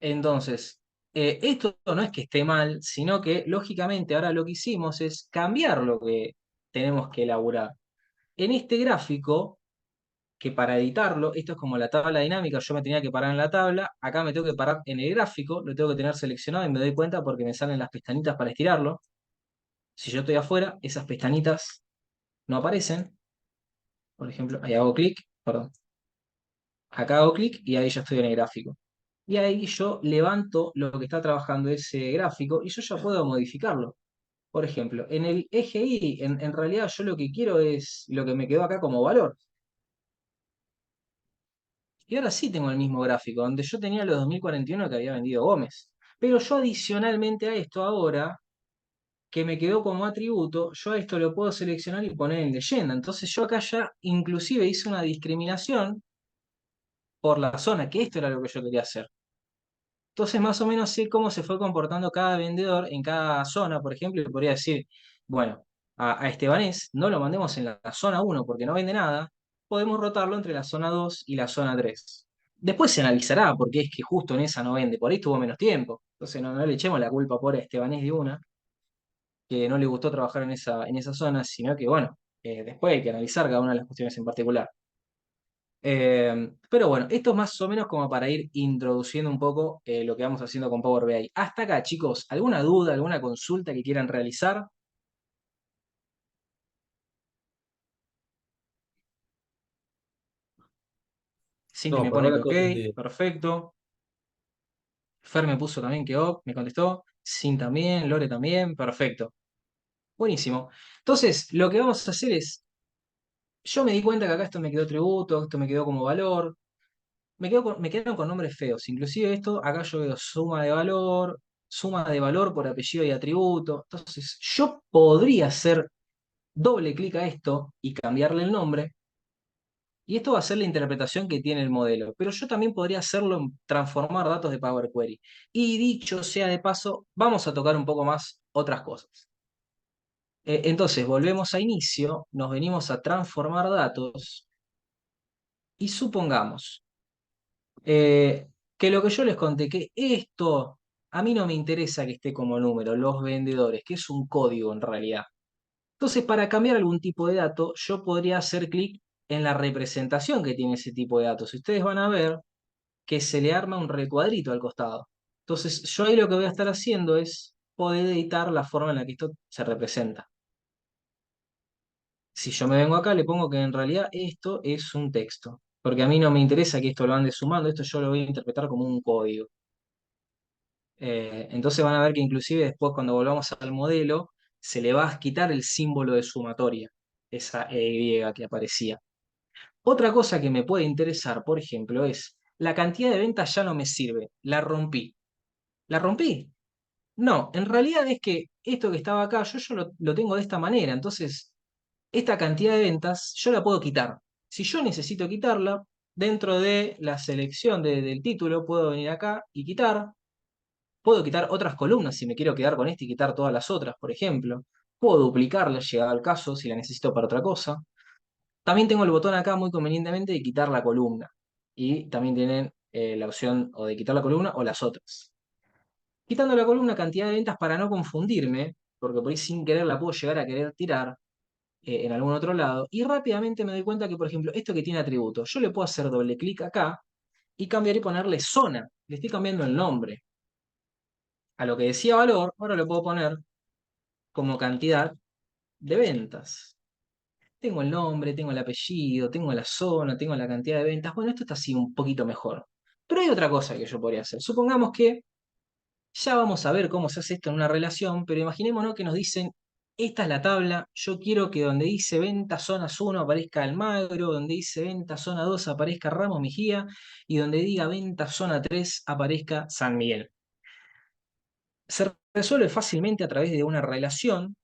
Entonces, esto no es que esté mal, sino que lógicamente ahora lo que hicimos es cambiar lo que tenemos que elaborar. En este gráfico, que para editarlo, esto es como la tabla dinámica, yo me tenía que parar en la tabla, acá me tengo que parar en el gráfico, lo tengo que tener seleccionado y me doy cuenta porque me salen las pestañitas para estirarlo. Si yo estoy afuera, esas pestañitas no aparecen. Por ejemplo, ahí hago clic, perdón. Acá hago clic y ahí ya estoy en el gráfico. Y ahí yo levanto lo que está trabajando ese gráfico y yo ya puedo modificarlo. Por ejemplo, en el eje Y, en realidad yo lo que quiero es lo que me quedó acá como valor. Y ahora sí tengo el mismo gráfico, donde yo tenía los 2041 que había vendido Gómez. Pero yo adicionalmente a esto ahora, que me quedó como atributo, yo a esto lo puedo seleccionar y poner en leyenda. Entonces yo acá ya inclusive hice una discriminación por la zona, que esto era lo que yo quería hacer. Entonces más o menos sé cómo se fue comportando cada vendedor en cada zona, por ejemplo, y podría decir, bueno, a Estebanés no lo mandemos en la zona 1 porque no vende nada, podemos rotarlo entre la zona 2 y la zona 3. Después se analizará porque es que justo en esa no vende, por ahí tuvo menos tiempo. Entonces no le echemos la culpa por Estebanés de una, que no le gustó trabajar en esa zona, sino que bueno, después hay que analizar cada una de las cuestiones en particular. Pero bueno, esto es más o menos como para ir introduciendo un poco lo que vamos haciendo con Power BI. Hasta acá, chicos, ¿alguna duda, alguna consulta que quieran realizar? Cinti No, me por pone que ahora ok, todo entendido. perfecto. Fer me puso también que ok, me contestó. Sin también, Lore también, perfecto. Buenísimo. Entonces, lo que vamos a hacer es, yo me di cuenta que acá esto me quedó tributo, esto me quedó como valor, me quedaron con nombres feos. Inclusive esto, acá yo veo suma de valor por apellido y atributo. Entonces, yo podría hacer doble clic a esto y cambiarle el nombre. Y esto va a ser la interpretación que tiene el modelo. Pero yo también podría hacerlo en transformar datos de Power Query. Y dicho sea de paso, vamos a tocar un poco más otras cosas. Entonces, volvemos a inicio, nos venimos a transformar datos y supongamos Eh, que lo que yo les conté, que esto a mí no me interesa que esté como número, los vendedores, que es un código en realidad. Entonces, para cambiar algún tipo de dato, yo podría hacer clic en la representación que tiene ese tipo de datos. Y ustedes van a ver que se le arma un recuadrito al costado. Entonces, yo ahí lo que voy a estar haciendo es poder editar la forma en la que esto se representa. Si yo me vengo acá, le pongo que en realidad esto es un texto, porque a mí no me interesa que esto lo ande sumando, esto yo lo voy a interpretar como un código. Entonces van a ver que inclusive después cuando volvamos al modelo, se le va a quitar el símbolo de sumatoria, esa Y que aparecía. Otra cosa que me puede interesar, por ejemplo, es la cantidad de ventas ya no me sirve, la rompí. ¿La rompí? No, en realidad es que esto que estaba acá, yo lo tengo de esta manera, entonces esta cantidad de ventas yo la puedo quitar. Si yo necesito quitarla, dentro de la selección del título, puedo venir acá y quitar. Puedo quitar otras columnas si me quiero quedar con esta y quitar todas las otras, por ejemplo. Puedo duplicarla, llegado al caso, si la necesito para otra cosa. También tengo el botón acá muy convenientemente de quitar la columna. Y también tienen la opción o de quitar la columna o las otras. Quitando la columna, cantidad de ventas para no confundirme, porque por ahí sin querer la puedo llegar a querer tirar. en algún otro lado, y rápidamente me doy cuenta que, por ejemplo, esto que tiene atributos, yo le puedo hacer doble clic acá y cambiar y ponerle zona. Le estoy cambiando el nombre. A lo que decía valor, ahora lo puedo poner como cantidad de ventas. Tengo el nombre, tengo el apellido, tengo la zona, tengo la cantidad de ventas. Bueno, esto está así un poquito mejor. Pero hay otra cosa que yo podría hacer. Supongamos que ya vamos a ver cómo se hace esto en una relación, pero imaginémonos que nos dicen, esta es la tabla, yo quiero que donde dice venta zonas 1 aparezca Almagro, donde dice venta zona 2 aparezca Ramos Mejía, y donde diga venta zona 3 aparezca San Miguel. Se resuelve fácilmente a través de una relación,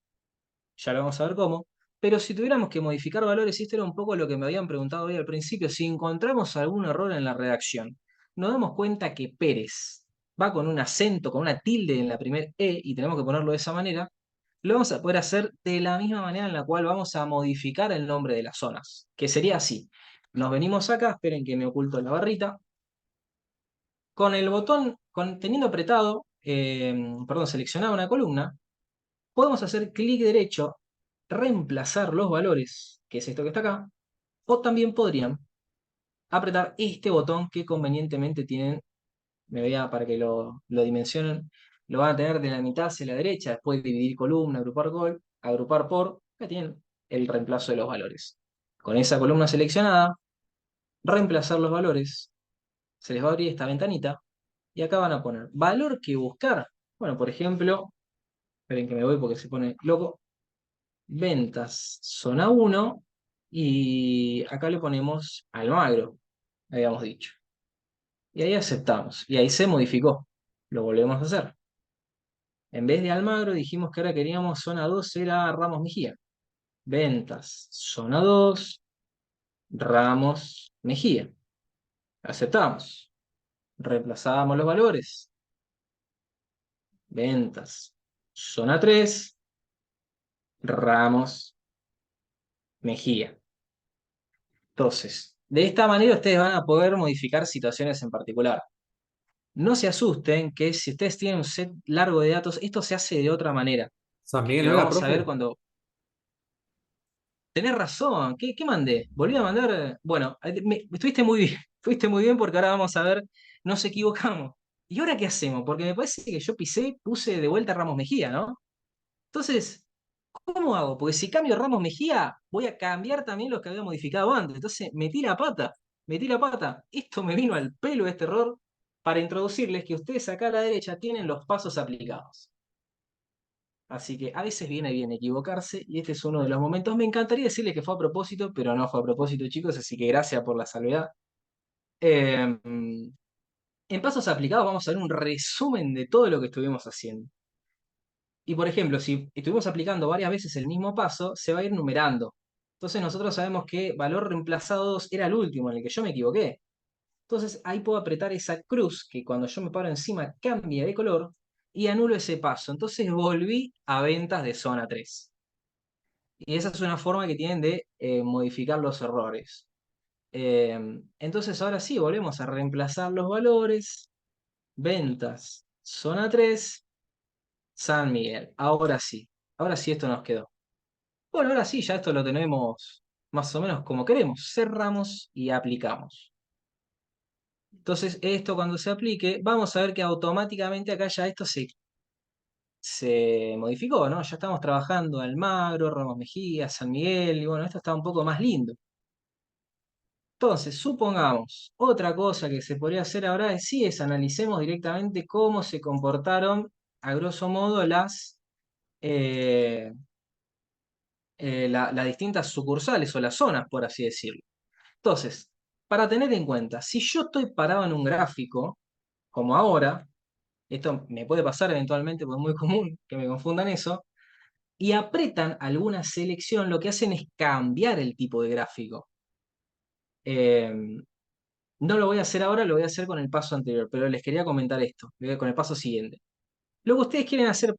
ya lo vamos a ver cómo, pero si tuviéramos que modificar valores, y esto era un poco lo que me habían preguntado hoy al principio, si encontramos algún error en la redacción, nos damos cuenta que Pérez va con un acento, con una tilde en la primera E, y tenemos que ponerlo de esa manera, lo vamos a poder hacer de la misma manera en la cual vamos a modificar el nombre de las zonas, que sería así. Nos venimos acá, esperen que me oculto la barrita, con el botón, teniendo apretado, perdón, seleccionado una columna, podemos hacer clic derecho, reemplazar los valores, que es esto que está acá, o también podrían apretar este botón que convenientemente tienen, me voy a, para que lo dimensionen, lo van a tener de la mitad hacia la derecha, después dividir columna, agrupar por, acá tienen el reemplazo de los valores. Con esa columna seleccionada, reemplazar los valores, se les va a abrir esta ventanita, y acá van a poner valor que buscar. Bueno, por ejemplo, esperen que me voy porque se pone loco, ventas zona 1 y acá le ponemos Almagro, habíamos dicho. Y ahí aceptamos. Y ahí se modificó. Lo volvemos a hacer. En vez de Almagro dijimos que ahora queríamos zona 2 era Ramos Mejía. Ventas zona 2, Ramos Mejía. Aceptamos. Reemplazamos los valores. Ventas zona 3, Ramos Mejía. Entonces, de esta manera ustedes van a poder modificar situaciones en particular. No se asusten que si ustedes tienen un set largo de datos, esto se hace de otra manera. San Que Miguel, lo ¿no era, vamos a ver profe? cuando... Tenés razón, ¿qué mandé? Volví a mandar... Bueno, estuviste muy bien, estuviste muy bien porque ahora vamos a ver, nos equivocamos. ¿Y ahora qué hacemos? Porque me parece que yo puse de vuelta a Ramos Mejía, ¿no? Entonces, ¿cómo hago? Porque si cambio Ramos Mejía, voy a cambiar también los que había modificado antes. Entonces, metí la pata, metí la pata. Esto me vino al pelo este error para introducirles que ustedes acá a la derecha tienen los pasos aplicados. Así que a veces viene bien equivocarse y este es uno de los momentos. Me encantaría decirles que fue a propósito, pero no fue a propósito, chicos, así que gracias por la salvedad. Eh, en pasos aplicados vamos a ver un resumen de todo lo que estuvimos haciendo. Y por ejemplo, si estuvimos aplicando varias veces el mismo paso, se va a ir numerando. Entonces nosotros sabemos que valor reemplazado 2 era el último en el que yo me equivoqué. Entonces ahí puedo apretar esa cruz que cuando yo me paro encima cambia de color y anulo ese paso. Entonces volví a ventas de zona 3. Y esa es una forma que tienen de modificar los errores. Entonces ahora sí, volvemos a reemplazar los valores. Ventas zona 3, San Miguel. Ahora sí esto nos quedó. Bueno, ahora sí, ya esto lo tenemos más o menos como queremos. Cerramos y aplicamos. Entonces, esto cuando se aplique, vamos a ver que automáticamente acá ya esto se modificó, ¿no? Ya estamos trabajando Almagro, Ramos Mejía, San Miguel, y bueno, esto está un poco más lindo. Entonces, supongamos, otra cosa que se podría hacer ahora es analicemos directamente cómo se comportaron, a grosso modo, eh, las distintas sucursales o las zonas, por así decirlo. Entonces, para tener en cuenta, si yo estoy parado en un gráfico, como ahora, esto me puede pasar eventualmente, porque es muy común que me confundan eso, y apretan alguna selección, lo que hacen es cambiar el tipo de gráfico. Eh, no lo voy a hacer ahora, lo voy a hacer con el paso anterior, pero les quería comentar esto, con el paso siguiente. Lo que ustedes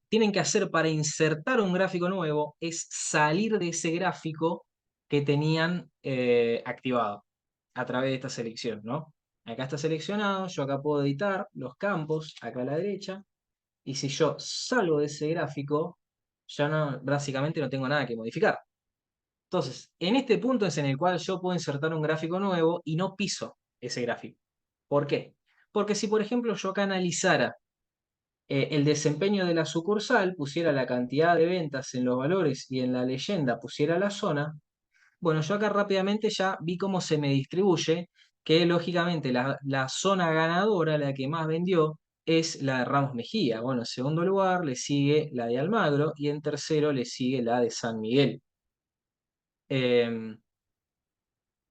tienen que hacer para insertar un gráfico nuevo es salir de ese gráfico que tenían activado a través de esta selección, ¿no? Acá está seleccionado, yo acá puedo editar los campos, acá a la derecha, y si yo salgo de ese gráfico, ya no, básicamente no tengo nada que modificar. Entonces, en este punto es en el cual yo puedo insertar un gráfico nuevo y no piso ese gráfico. ¿Por qué? Porque si, por ejemplo, yo acá analizara el desempeño de la sucursal, pusiera la cantidad de ventas en los valores y en la leyenda pusiera la zona, bueno, yo acá rápidamente ya vi cómo se me distribuye, que lógicamente la zona ganadora, la que más vendió, es la de Ramos Mejía. Bueno, en segundo lugar le sigue la de Almagro y en tercero le sigue la de San Miguel. Em,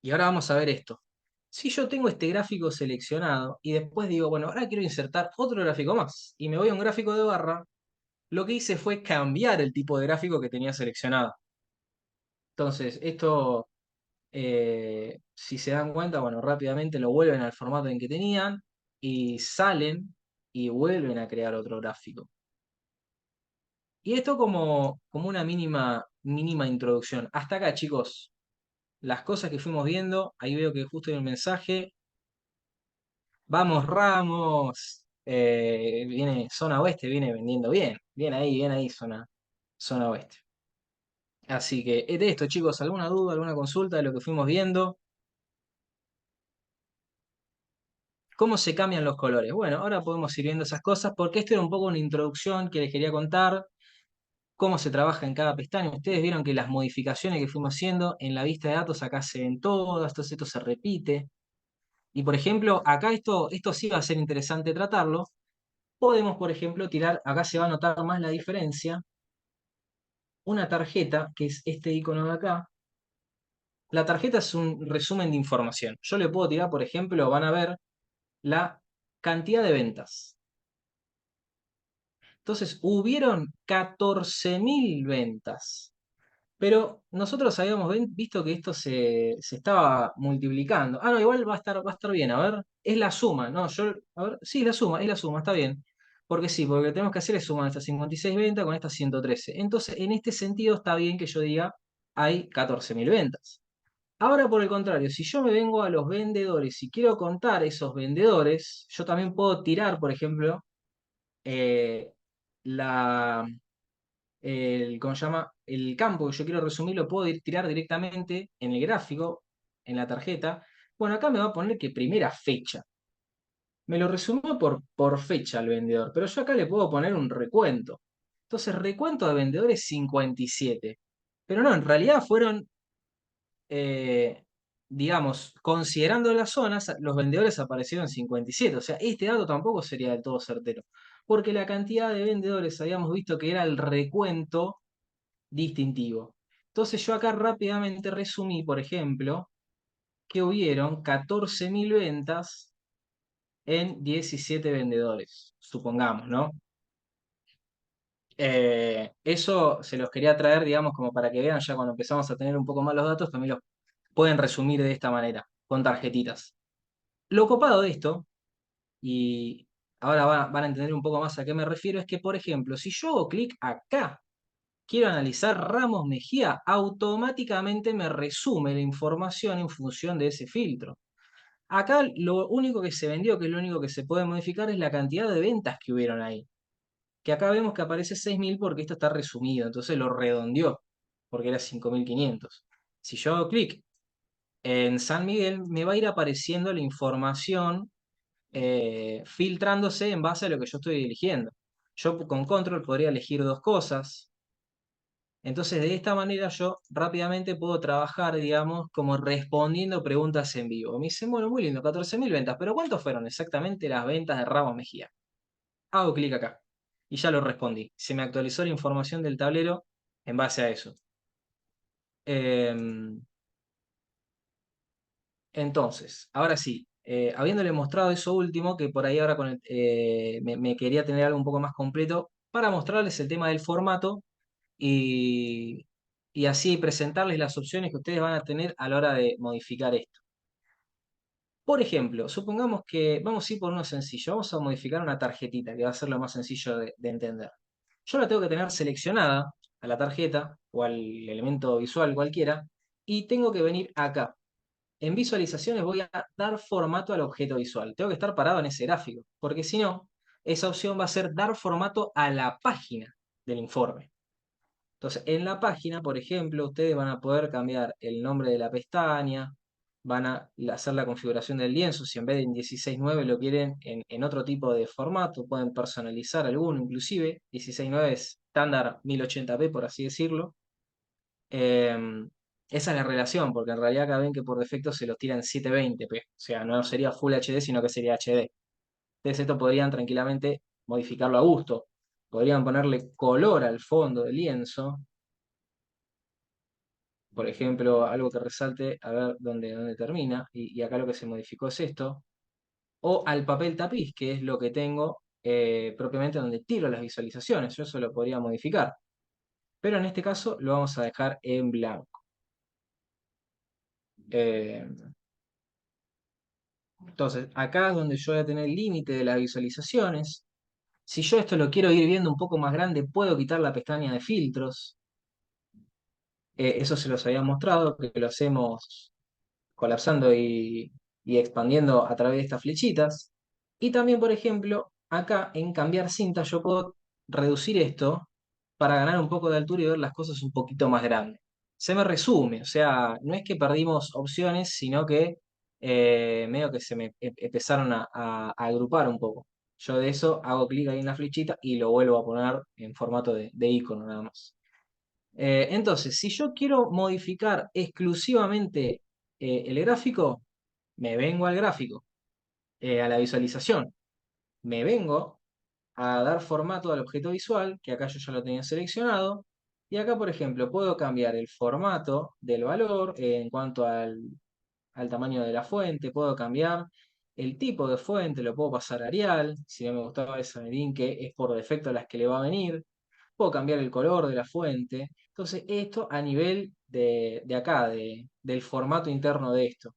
y ahora vamos a ver esto. Si yo tengo este gráfico seleccionado y después digo, bueno, ahora quiero insertar otro gráfico más y me voy a un gráfico de barra, lo que hice fue cambiar el tipo de gráfico que tenía seleccionado. Entonces, esto, si se dan cuenta, bueno, rápidamente lo vuelven al formato en que tenían y salen y vuelven a crear otro gráfico. Y esto como una mínima introducción. Hasta acá, chicos, las cosas que fuimos viendo, ahí veo que justo hay un mensaje. Vamos, Ramos. Viene zona oeste, viene vendiendo bien. Bien ahí, zona oeste. Así que de esto, chicos, ¿alguna duda, alguna consulta de lo que fuimos viendo? ¿Cómo se cambian los colores? Bueno, ahora podemos ir viendo esas cosas porque esto era un poco una introducción que les quería contar, cómo se trabaja en cada pestaña. Ustedes vieron que las modificaciones que fuimos haciendo en la vista de datos acá se ven todas, entonces esto se repite. Y por ejemplo, acá esto sí va a ser interesante tratarlo. Podemos, por ejemplo, tirar, acá se va a notar más la diferencia, una tarjeta, que es este icono de acá. La tarjeta es un resumen de información. Yo le puedo tirar, por ejemplo, van a ver la cantidad de ventas. Entonces, hubieron 14.000 ventas. Pero nosotros habíamos visto que esto se estaba multiplicando. Ah, no, igual va a estar bien. A ver, es la suma, ¿no? A ver, sí, es la suma, está bien. Porque sí, porque lo que tenemos que hacer es sumar estas 56 ventas con estas 113. Entonces, en este sentido está bien que yo diga, hay 14.000 ventas. Ahora, por el contrario, si yo me vengo a los vendedores y quiero contar esos vendedores, yo también puedo tirar, por ejemplo, eh, la, ¿cómo se llama? El campo que yo quiero resumir lo puedo tirar directamente en el gráfico, en la tarjeta. Bueno, acá me va a poner que primera fecha. Me lo resumió por fecha al vendedor, pero yo acá le puedo poner un recuento. Entonces, recuento de vendedores 57. Pero no, en realidad fueron, eh, digamos, considerando las zonas, los vendedores aparecieron 57. O sea, este dato tampoco sería del todo certero. Porque la cantidad de vendedores habíamos visto que era el recuento distintivo. Entonces yo acá rápidamente resumí, por ejemplo, que hubieron 14.000 ventas en 17 vendedores, supongamos, ¿no? Eso se los quería traer, digamos, como para que vean ya cuando empezamos a tener un poco más los datos, también los pueden resumir de esta manera, con tarjetitas. Lo copado de esto, y ahora van a entender un poco más a qué me refiero, es que, por ejemplo, si yo hago clic acá, quiero analizar Ramos Mejía, automáticamente me resume la información en función de ese filtro. Acá lo único que se vendió, que es lo único que se puede modificar, es la cantidad de ventas que hubieron ahí. Que acá vemos que aparece 6.000 porque esto está resumido, entonces lo redondeó, porque era 5.500. Si yo hago clic en San Miguel, me va a ir apareciendo la información filtrándose en base a lo que yo estoy eligiendo. Yo con control podría elegir dos cosas. Entonces, de esta manera yo rápidamente puedo trabajar, digamos, como respondiendo preguntas en vivo. Me dicen, bueno, muy lindo, 14.000 ventas, pero ¿cuántos fueron exactamente las ventas de Ramos Mejía? Hago clic acá y ya lo respondí. Se me actualizó la información del tablero en base a eso. Em, entonces, ahora sí, habiéndole mostrado eso último, que por ahí ahora me quería tener algo un poco más completo para mostrarles el tema del formato y, y así presentarles las opciones que ustedes van a tener a la hora de modificar esto. Por ejemplo, supongamos que vamos a ir por uno sencillo, vamos a modificar una tarjetita que va a ser lo más sencillo de entender. Yo la tengo que tener seleccionada a la tarjeta o al elemento visual cualquiera y tengo que venir acá. En visualizaciones voy a dar formato al objeto visual. Tengo que estar parado en ese gráfico, porque si no, esa opción va a ser dar formato a la página del informe. Entonces, en la página, por ejemplo, ustedes van a poder cambiar el nombre de la pestaña, van a hacer la configuración del lienzo, si en vez de en 16:9 lo quieren en otro tipo de formato, pueden personalizar alguno, inclusive 16:9 es estándar 1080p, por así decirlo. Esa es la relación, porque en realidad acá ven que por defecto se los tira en 720p, o sea, no sería Full HD, sino que sería HD. Entonces esto podrían tranquilamente modificarlo a gusto. Podrían ponerle color al fondo del lienzo, por ejemplo, algo que resalte, a ver dónde termina, y acá lo que se modificó es esto, o al papel tapiz, que es lo que tengo propiamente donde tiro las visualizaciones, yo eso lo podría modificar, pero en este caso lo vamos a dejar en blanco. Eh, entonces, acá es donde yo voy a tener el límite de las visualizaciones. Si yo esto lo quiero ir viendo un poco más grande, puedo quitar la pestaña de filtros. Eso se los había mostrado, que lo hacemos colapsando y expandiendo a través de estas flechitas. Y también, por ejemplo, acá en cambiar cinta yo puedo reducir esto para ganar un poco de altura y ver las cosas un poquito más grandes. Se me resume, o sea, no es que perdimos opciones, sino que medio que se me empezaron a agrupar un poco. Yo de eso hago clic ahí en la flechita y lo vuelvo a poner en formato de icono nada más. Entonces, si yo quiero modificar exclusivamente el gráfico, me vengo al gráfico, a la visualización, me vengo a dar formato al objeto visual, que acá yo ya lo tenía seleccionado, y acá, por ejemplo, puedo cambiar el formato del valor en cuanto al tamaño de la fuente, puedo cambiar el tipo de fuente, lo puedo pasar a Arial, si no me gustaba esa Merin, que es por defecto las que le va a venir, puedo cambiar el color de la fuente. Entonces, esto a nivel de acá, del formato interno de esto.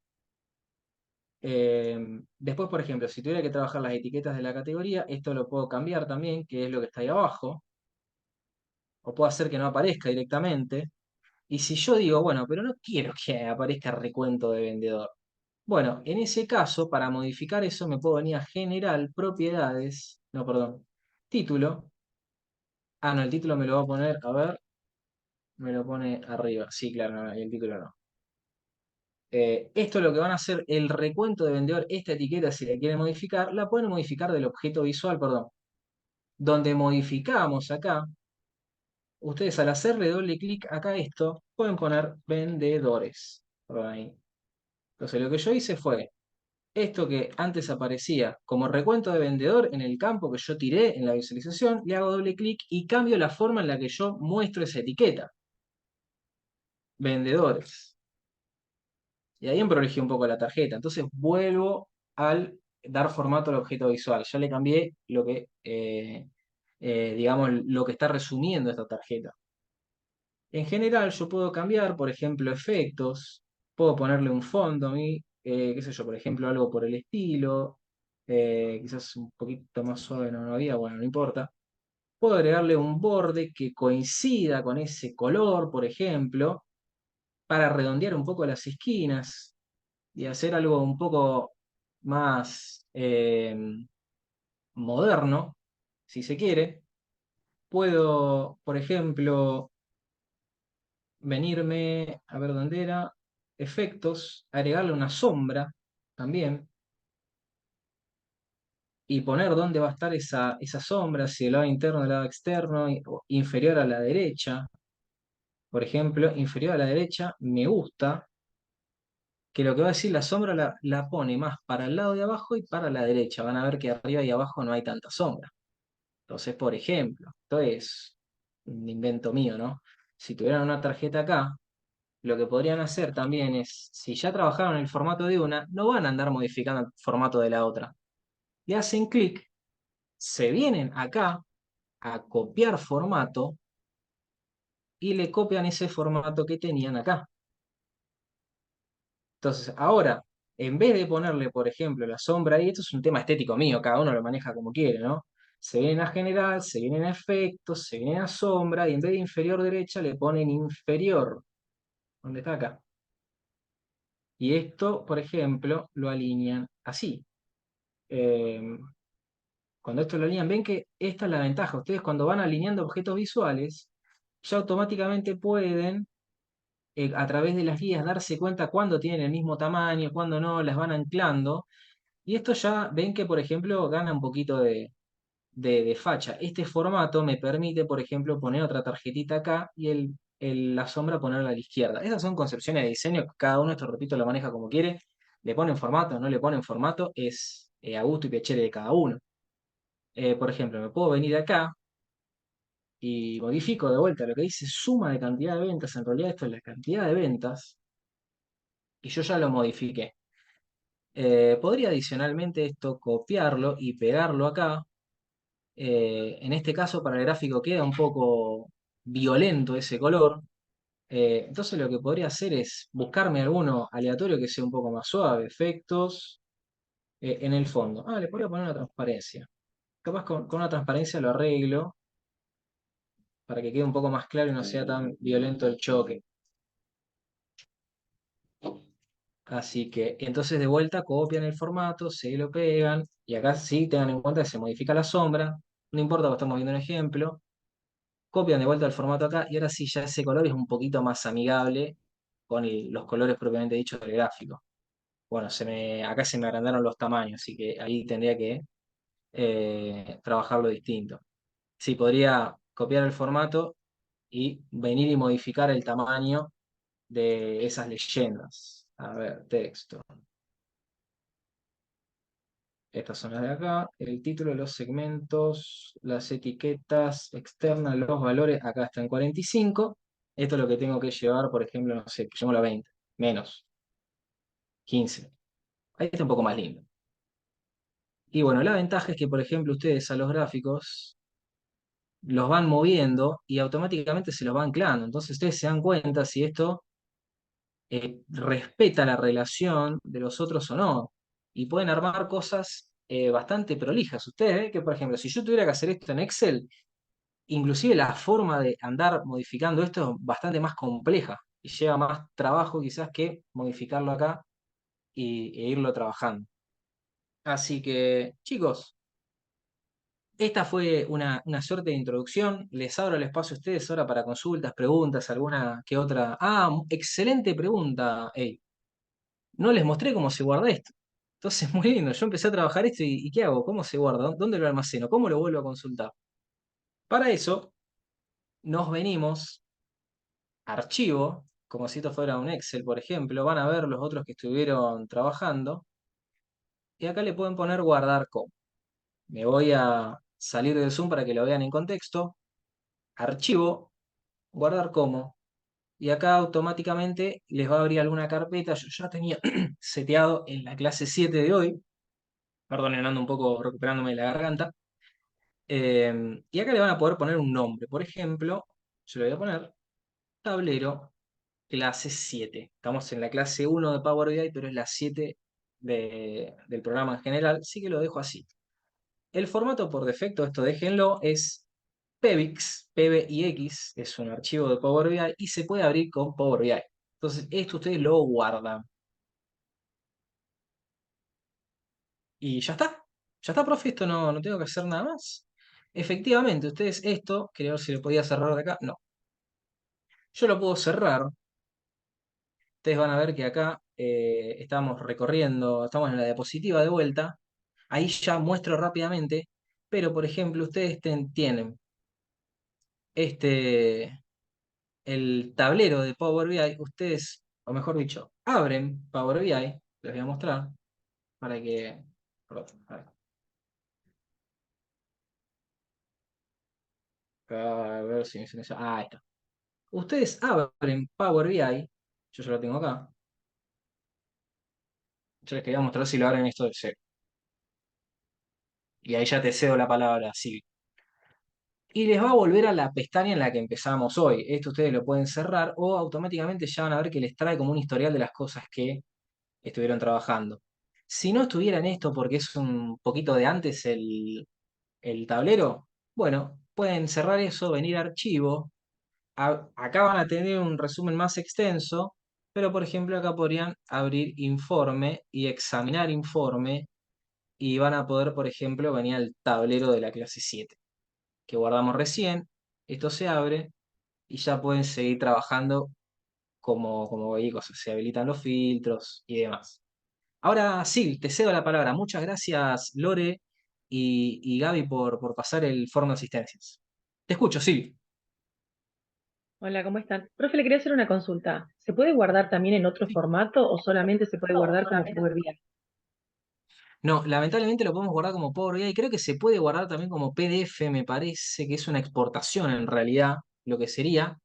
Después, por ejemplo, si tuviera que trabajar las etiquetas de la categoría, esto lo puedo cambiar también, que es lo que está ahí abajo, o puedo hacer que no aparezca directamente. Y si yo digo, bueno, pero no quiero que aparezca recuento de vendedor. Bueno, en ese caso, para modificar eso, me puedo venir a General, Propiedades, no, perdón, Título. Ah, no, el título me lo va a poner, a ver, me lo pone arriba. Sí, claro, no, el título no. Esto es lo que van a hacer el recuento de vendedor. Esta etiqueta, si la quieren modificar, la pueden modificar del objeto visual, perdón. Donde modificamos acá, ustedes al hacerle doble clic acá a esto, pueden poner vendedores. Por ahí. Entonces lo que yo hice fue, esto que antes aparecía como recuento de vendedor en el campo que yo tiré en la visualización, le hago doble clic y cambio la forma en la que yo muestro esa etiqueta. Vendedores. Y ahí emprolijé un poco la tarjeta. Entonces vuelvo al dar formato al objeto visual. Ya le cambié lo que, digamos, lo que está resumiendo esta tarjeta. En general yo puedo cambiar, por ejemplo, efectos. Puedo ponerle un fondo a mí, qué sé yo, por ejemplo, algo por el estilo. Quizás un poquito más suave no había, bueno, no importa. Puedo agregarle un borde que coincida con ese color, por ejemplo, para redondear un poco las esquinas y hacer algo un poco más moderno, si se quiere. Puedo, por ejemplo, venirme, a ver dónde era, efectos, agregarle una sombra también y poner dónde va a estar esa sombra, si del lado interno, del lado externo, o inferior a la derecha. Por ejemplo, inferior a la derecha, me gusta que lo que va a decir la sombra la pone más para el lado de abajo y para la derecha. Van a ver que arriba y abajo no hay tanta sombra. Entonces, por ejemplo, esto es un invento mío, ¿no? Si tuvieran una tarjeta acá, lo que podrían hacer también es, si ya trabajaron en el formato de una, no van a andar modificando el formato de la otra. Le hacen clic, se vienen acá a copiar formato y le copian ese formato que tenían acá. Entonces, ahora, en vez de ponerle, por ejemplo, la sombra ahí, esto es un tema estético mío, cada uno lo maneja como quiere, ¿no? Se vienen a general, se vienen a efectos, se vienen a sombra, y en vez de inferior derecha le ponen inferior, donde está acá. Y esto, por ejemplo, lo alinean así. Eh, Cuando esto lo alinean, ven que esta es la ventaja. Ustedes cuando van alineando objetos visuales, ya automáticamente pueden, a través de las guías, darse cuenta cuándo tienen el mismo tamaño, cuándo no, las van anclando. Y esto ya ven que, por ejemplo, gana un poquito de facha. Este formato me permite, por ejemplo, poner otra tarjetita acá y la sombra ponerla a la izquierda. Esas son concepciones de diseño que cada uno, esto repito, lo maneja como quiere. Le ponen formato, no le ponen formato, es a gusto y piacere de cada uno. Por ejemplo, me puedo venir acá y modifico de vuelta lo que dice suma de cantidad de ventas. En realidad esto es la cantidad de ventas y yo ya lo modifiqué. Podría adicionalmente esto copiarlo y pegarlo acá. En este caso para el gráfico queda un poco violento ese color. Entonces lo que podría hacer es buscarme alguno aleatorio que sea un poco más suave. Efectos en el fondo. Ah, le podría poner una transparencia. Capaz con una transparencia lo arreglo para que quede un poco más claro y no sea tan violento el choque. Así que entonces de vuelta copian el formato, se lo pegan y acá sí tengan en cuenta que se modifica la sombra. No importa, porque estamos viendo un ejemplo. Copian de vuelta el formato acá y ahora sí ya ese color es un poquito más amigable con los colores propiamente dichos del gráfico. Bueno, acá se me agrandaron los tamaños, así que ahí tendría que trabajarlo distinto. Sí, podría copiar el formato y venir y modificar el tamaño de esas leyendas. A ver, texto. Estas son las de acá. El título, los segmentos, las etiquetas externas, los valores. Acá está en 45. Esto es lo que tengo que llevar, por ejemplo, no sé, que llevo a 20. Menos. 15. Ahí está un poco más lindo. Y bueno, la ventaja es que, por ejemplo, ustedes a los gráficos los van moviendo y automáticamente se los van anclando. Entonces ustedes se dan cuenta si esto respeta la relación de los otros o no. Y pueden armar cosas bastante prolijas. Ustedes ven que, por ejemplo, si yo tuviera que hacer esto en Excel, inclusive la forma de andar modificando esto es bastante más compleja y lleva más trabajo quizás que modificarlo acá e irlo trabajando. Así que, chicos, esta fue una suerte de introducción. Les abro el espacio a ustedes ahora para consultas, preguntas, alguna que otra. Ah, excelente pregunta. Ey, no les mostré cómo se guarda esto. Entonces, muy lindo. Yo empecé a trabajar esto y ¿qué hago? ¿Cómo se guarda? ¿Dónde lo almaceno? ¿Cómo lo vuelvo a consultar? Para eso, nos venimos a archivo, como si esto fuera un Excel, por ejemplo. Van a ver los otros que estuvieron trabajando. Y acá le pueden poner guardar como. Me voy a salir del Zoom para que lo vean en contexto. Archivo, guardar como. Y acá automáticamente les va a abrir alguna carpeta. Yo ya tenía seteado en la clase 7 de hoy. Perdonen, ando un poco recuperándome de la garganta. Y acá le van a poder poner un nombre. Por ejemplo, yo le voy a poner tablero clase 7. Estamos en la clase 1 de Power BI, pero es la 7 del programa en general, así que lo dejo así. El formato por defecto, esto déjenlo, es PBX, PBIX, es un archivo de Power BI y se puede abrir con Power BI. Entonces, esto ustedes lo guardan. Y ya está. Ya está, profe, esto no tengo que hacer nada más. Efectivamente, ustedes esto, quería ver si lo podía cerrar de acá. No. Yo lo puedo cerrar. Ustedes van a ver que acá estamos recorriendo, estamos en la diapositiva de vuelta. Ahí ya muestro rápidamente. Pero, por ejemplo, ustedes tienen el tablero de Power BI. Ustedes, o mejor dicho, abren Power BI. Les voy a mostrar para que... Perdón, a ver si me silencio. Ah, ahí está. Ustedes abren Power BI, yo ya lo tengo acá. Yo les quería mostrar si lo abren esto de cero. Y ahí ya te cedo la palabra, sí. Y les va a volver a la pestaña en la que empezamos hoy. Esto ustedes lo pueden cerrar o automáticamente ya van a ver que les trae como un historial de las cosas que estuvieron trabajando. Si no estuviera en esto porque es un poquito de antes el tablero, bueno, pueden cerrar eso, venir a archivo. Acá van a tener un resumen más extenso, pero por ejemplo acá podrían abrir informe y examinar informe y van a poder, por ejemplo, venir al tablero de la clase 7 que guardamos recién. Esto se abre y ya pueden seguir trabajando como veículos, se habilitan los filtros y demás. Ahora sí, te cedo la palabra. Muchas gracias, Lore y Gaby, por pasar el forno de asistencias. Te escucho, sí. Hola, ¿cómo están? Profe, le quería hacer una consulta. ¿Se puede guardar también en otro formato o solamente se puede guardar como Power BI? No, lamentablemente lo podemos guardar como Power BI y creo que se puede guardar también como PDF, me parece que es una exportación en realidad, lo que sería.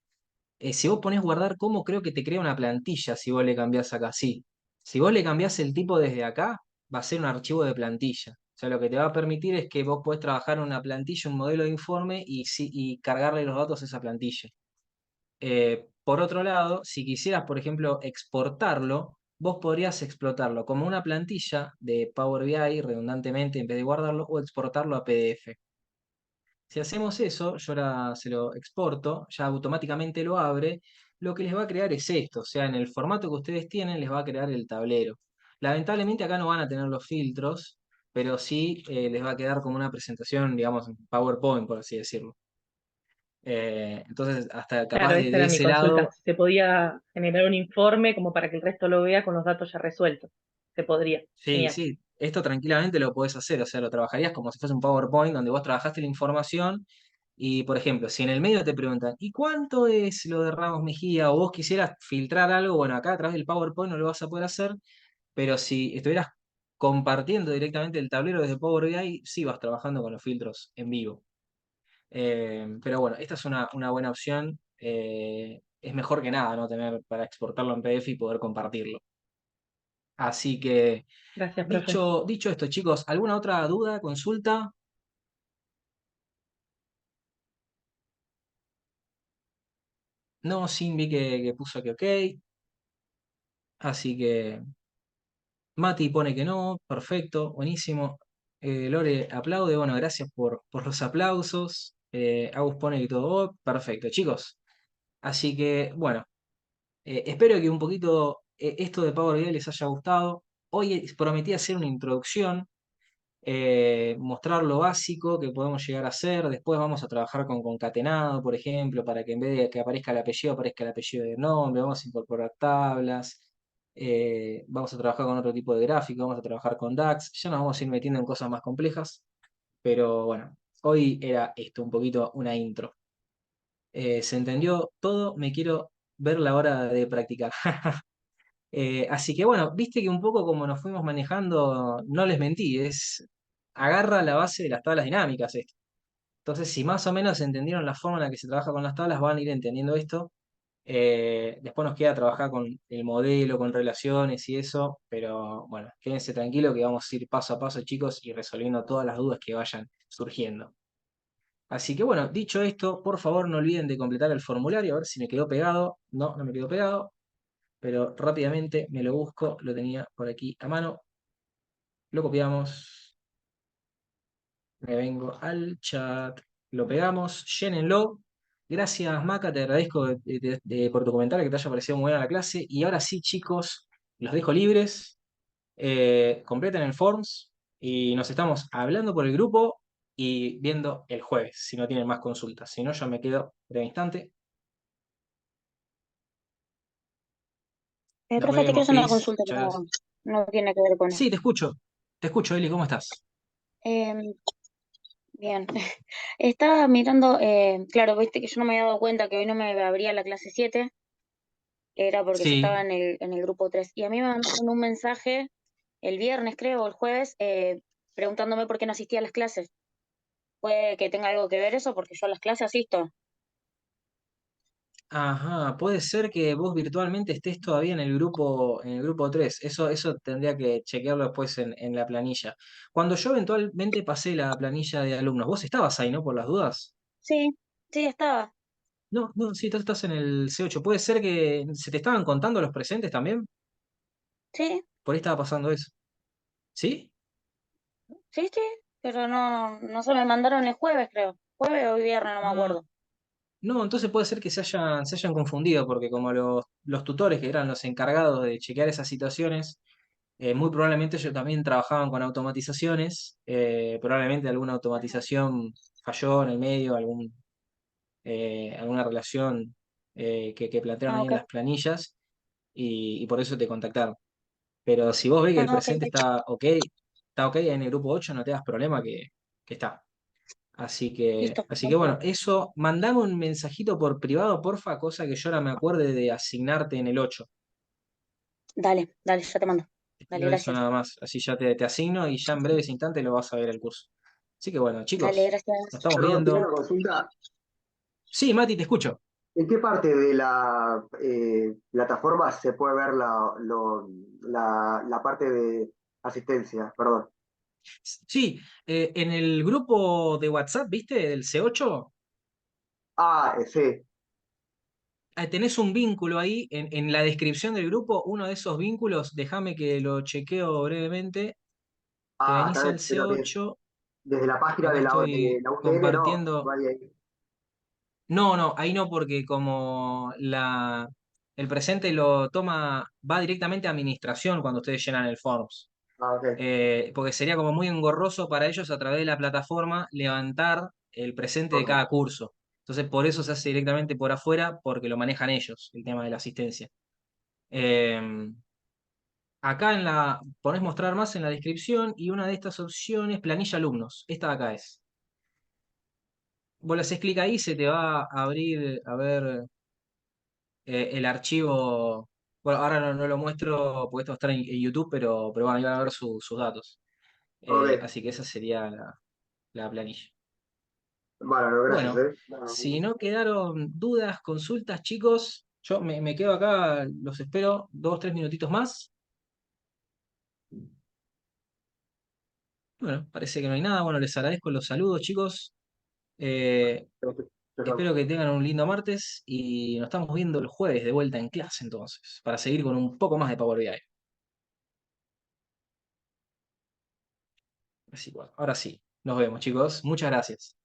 Si vos ponés guardar como, creo que te crea una plantilla si vos le cambiás acá, sí. Si vos le cambiás el tipo desde acá, va a ser un archivo de plantilla. O sea, lo que te va a permitir es que vos podés trabajar en una plantilla, un modelo de informe y cargarle los datos a esa plantilla. Por otro lado, si quisieras, por ejemplo, exportarlo, vos podrías explotarlo como una plantilla de Power BI redundantemente en vez de guardarlo o exportarlo a PDF. Si hacemos eso, yo ahora se lo exporto, ya automáticamente lo abre, lo que les va a crear es esto, o sea, en el formato que ustedes tienen les va a crear el tablero. Lamentablemente acá no van a tener los filtros, pero sí les va a quedar como una presentación, digamos, en PowerPoint, por así decirlo. Entonces, hasta capaz Claro, esa de era mi ese consulta. lado, Si se podía generar un informe como para que el resto lo vea con los datos ya resueltos. Se podría. sí, Genial. sí, esto tranquilamente lo podés hacer, o sea, lo trabajarías como si fuese un PowerPoint donde vos trabajaste la información y, por ejemplo, si en el medio te preguntan, ¿y cuánto es lo de Ramos Mejía? O vos quisieras filtrar algo, bueno, acá a través del PowerPoint no lo vas a poder hacer, pero si estuvieras compartiendo directamente el tablero desde Power BI, sí vas trabajando con los filtros en vivo. Pero bueno, esta es una buena opción. Es mejor que nada, ¿no? Tener para exportarlo en PDF y poder compartirlo. Así que, Gracias, profe. dicho esto, chicos, ¿alguna otra duda, consulta? No, Sin vi que puso que ok. Así que Mati pone que no. Perfecto, buenísimo. Lore aplaude. Bueno, gracias por los aplausos. Agus pone que todo perfecto, chicos. Así que, bueno, espero que un poquito esto de Power BI les haya gustado. Hoy prometí hacer una introducción, mostrar lo básico que podemos llegar a hacer. Después vamos a trabajar con concatenado, por ejemplo, para que en vez de que aparezca el apellido del nombre. Vamos a incorporar tablas. Vamos a trabajar con otro tipo de gráfico, vamos a trabajar con DAX. Ya nos vamos a ir metiendo en cosas más complejas. Pero bueno, hoy era esto, un poquito una intro. ¿Se entendió todo? Me quiero ver la hora de practicar. Así que bueno, viste que un poco como nos fuimos manejando, no les mentí, agarra la base de las tablas dinámicas esto. Entonces, si más o menos entendieron la forma en la que se trabaja con las tablas, van a ir entendiendo esto. Después nos queda trabajar con el modelo, con relaciones y eso, pero bueno, quédense tranquilos que vamos a ir paso a paso, chicos, y resolviendo todas las dudas que vayan surgiendo. Así que bueno, dicho esto, por favor no olviden de completar el formulario, a ver si me quedó pegado. No, no me quedó pegado, pero rápidamente me lo busco, lo tenía por aquí a mano, lo copiamos, me vengo al chat, lo pegamos, llénenlo. Gracias, Maca, te agradezco por tu comentario, que te haya parecido muy buena la clase. Y ahora sí, chicos, los dejo libres, completen el forms y nos estamos hablando por el grupo y viendo el jueves, si no tienen más consultas. Si no, yo me quedo breve instante. Nos Profe, te quiero vemos, hacer una Cris. consulta, Muchas pero gracias. no tiene que ver con Sí, esto. te escucho, Eli, ¿cómo estás? Em, Bien. Estaba mirando, claro, viste que yo no me había dado cuenta que hoy no me abría la clase 7, era porque yo estaba Sí. en el grupo 3. Y a mí me mandaron un mensaje el viernes, creo, o el jueves, preguntándome por qué no asistía a las clases. ¿Puede que tenga algo que ver eso? Porque yo a las clases asisto. Ajá, puede ser que vos virtualmente estés todavía en el grupo 3. Eso tendría que chequearlo después en la planilla. Cuando yo eventualmente pasé la planilla de alumnos, vos estabas ahí, ¿no? Por las dudas. Sí, sí, estaba. No, no, sí, tú estás en el C8. Puede ser que se te estaban contando los presentes también. Sí, Por ahí estaba pasando eso. ¿Sí? sí, sí, pero no se me mandaron el jueves, creo. Jueves o viernes, no me Ah, acuerdo. no, entonces puede ser que se hayan confundido, porque como los tutores que eran los encargados de chequear esas situaciones, muy probablemente ellos también trabajaban con automatizaciones, probablemente alguna automatización falló en el medio, alguna relación que plantearon Ah, ahí en ok. las planillas y por eso te contactaron. Pero si vos ves que el Ah, ok, presente ok. está ok en el grupo 8 no te das problema que está. Listo. Así que bueno, eso, mandame un mensajito por privado, porfa, cosa que yo ahora me acuerde de asignarte en el 8. Dale, dale, ya te mando. Te Dale, pido eso gracias. nada más, así ya te asigno y ya en breves instantes lo vas a ver el curso. Así que bueno, Dale, chicos, nos gracias. estamos Perdón, tengo viendo. una consulta. Sí, Mati, te escucho. ¿En qué parte de la plataforma se puede ver la parte de asistencia? Perdón. Sí, en el grupo de WhatsApp, ¿viste? Del C8, Ah, sí. tenés un vínculo ahí en la descripción del grupo, uno de esos vínculos, déjame que lo chequeo brevemente. Te Ah, venís al pero C8, desde la página acá de estoy la UTN no compartiendo. hay ahí. No, no, ahí no, porque como el presente lo toma, va directamente a administración cuando ustedes llenan el Forms. Ah, ok. Porque sería como muy engorroso para ellos a través de la plataforma levantar el presente de cada Ok. curso. Entonces, por eso se hace directamente por afuera, porque lo manejan ellos, el tema de la asistencia. Eh, Acá ponés mostrar más en la descripción y una de estas opciones, planilla alumnos. Esta de acá es. Vos le haces clic ahí, se te va a abrir, a ver, el archivo. Bueno, ahora no lo muestro porque esto va a estar en YouTube, pero bueno, ahí van a ver sus datos. Ok. Así que esa sería la planilla. Bueno, gracias, Bueno, Bueno, si no quedaron dudas, consultas, chicos, yo me quedo acá, los espero 2, 3 minutitos más. Bueno, parece que no hay nada. Bueno, les agradezco los saludos, chicos. Eh, chao, chao. Espero que tengan un lindo martes y nos estamos viendo el jueves de vuelta en clase entonces, para seguir con un poco más de Power BI. Así que bueno, ahora sí, nos vemos, chicos. Muchas gracias.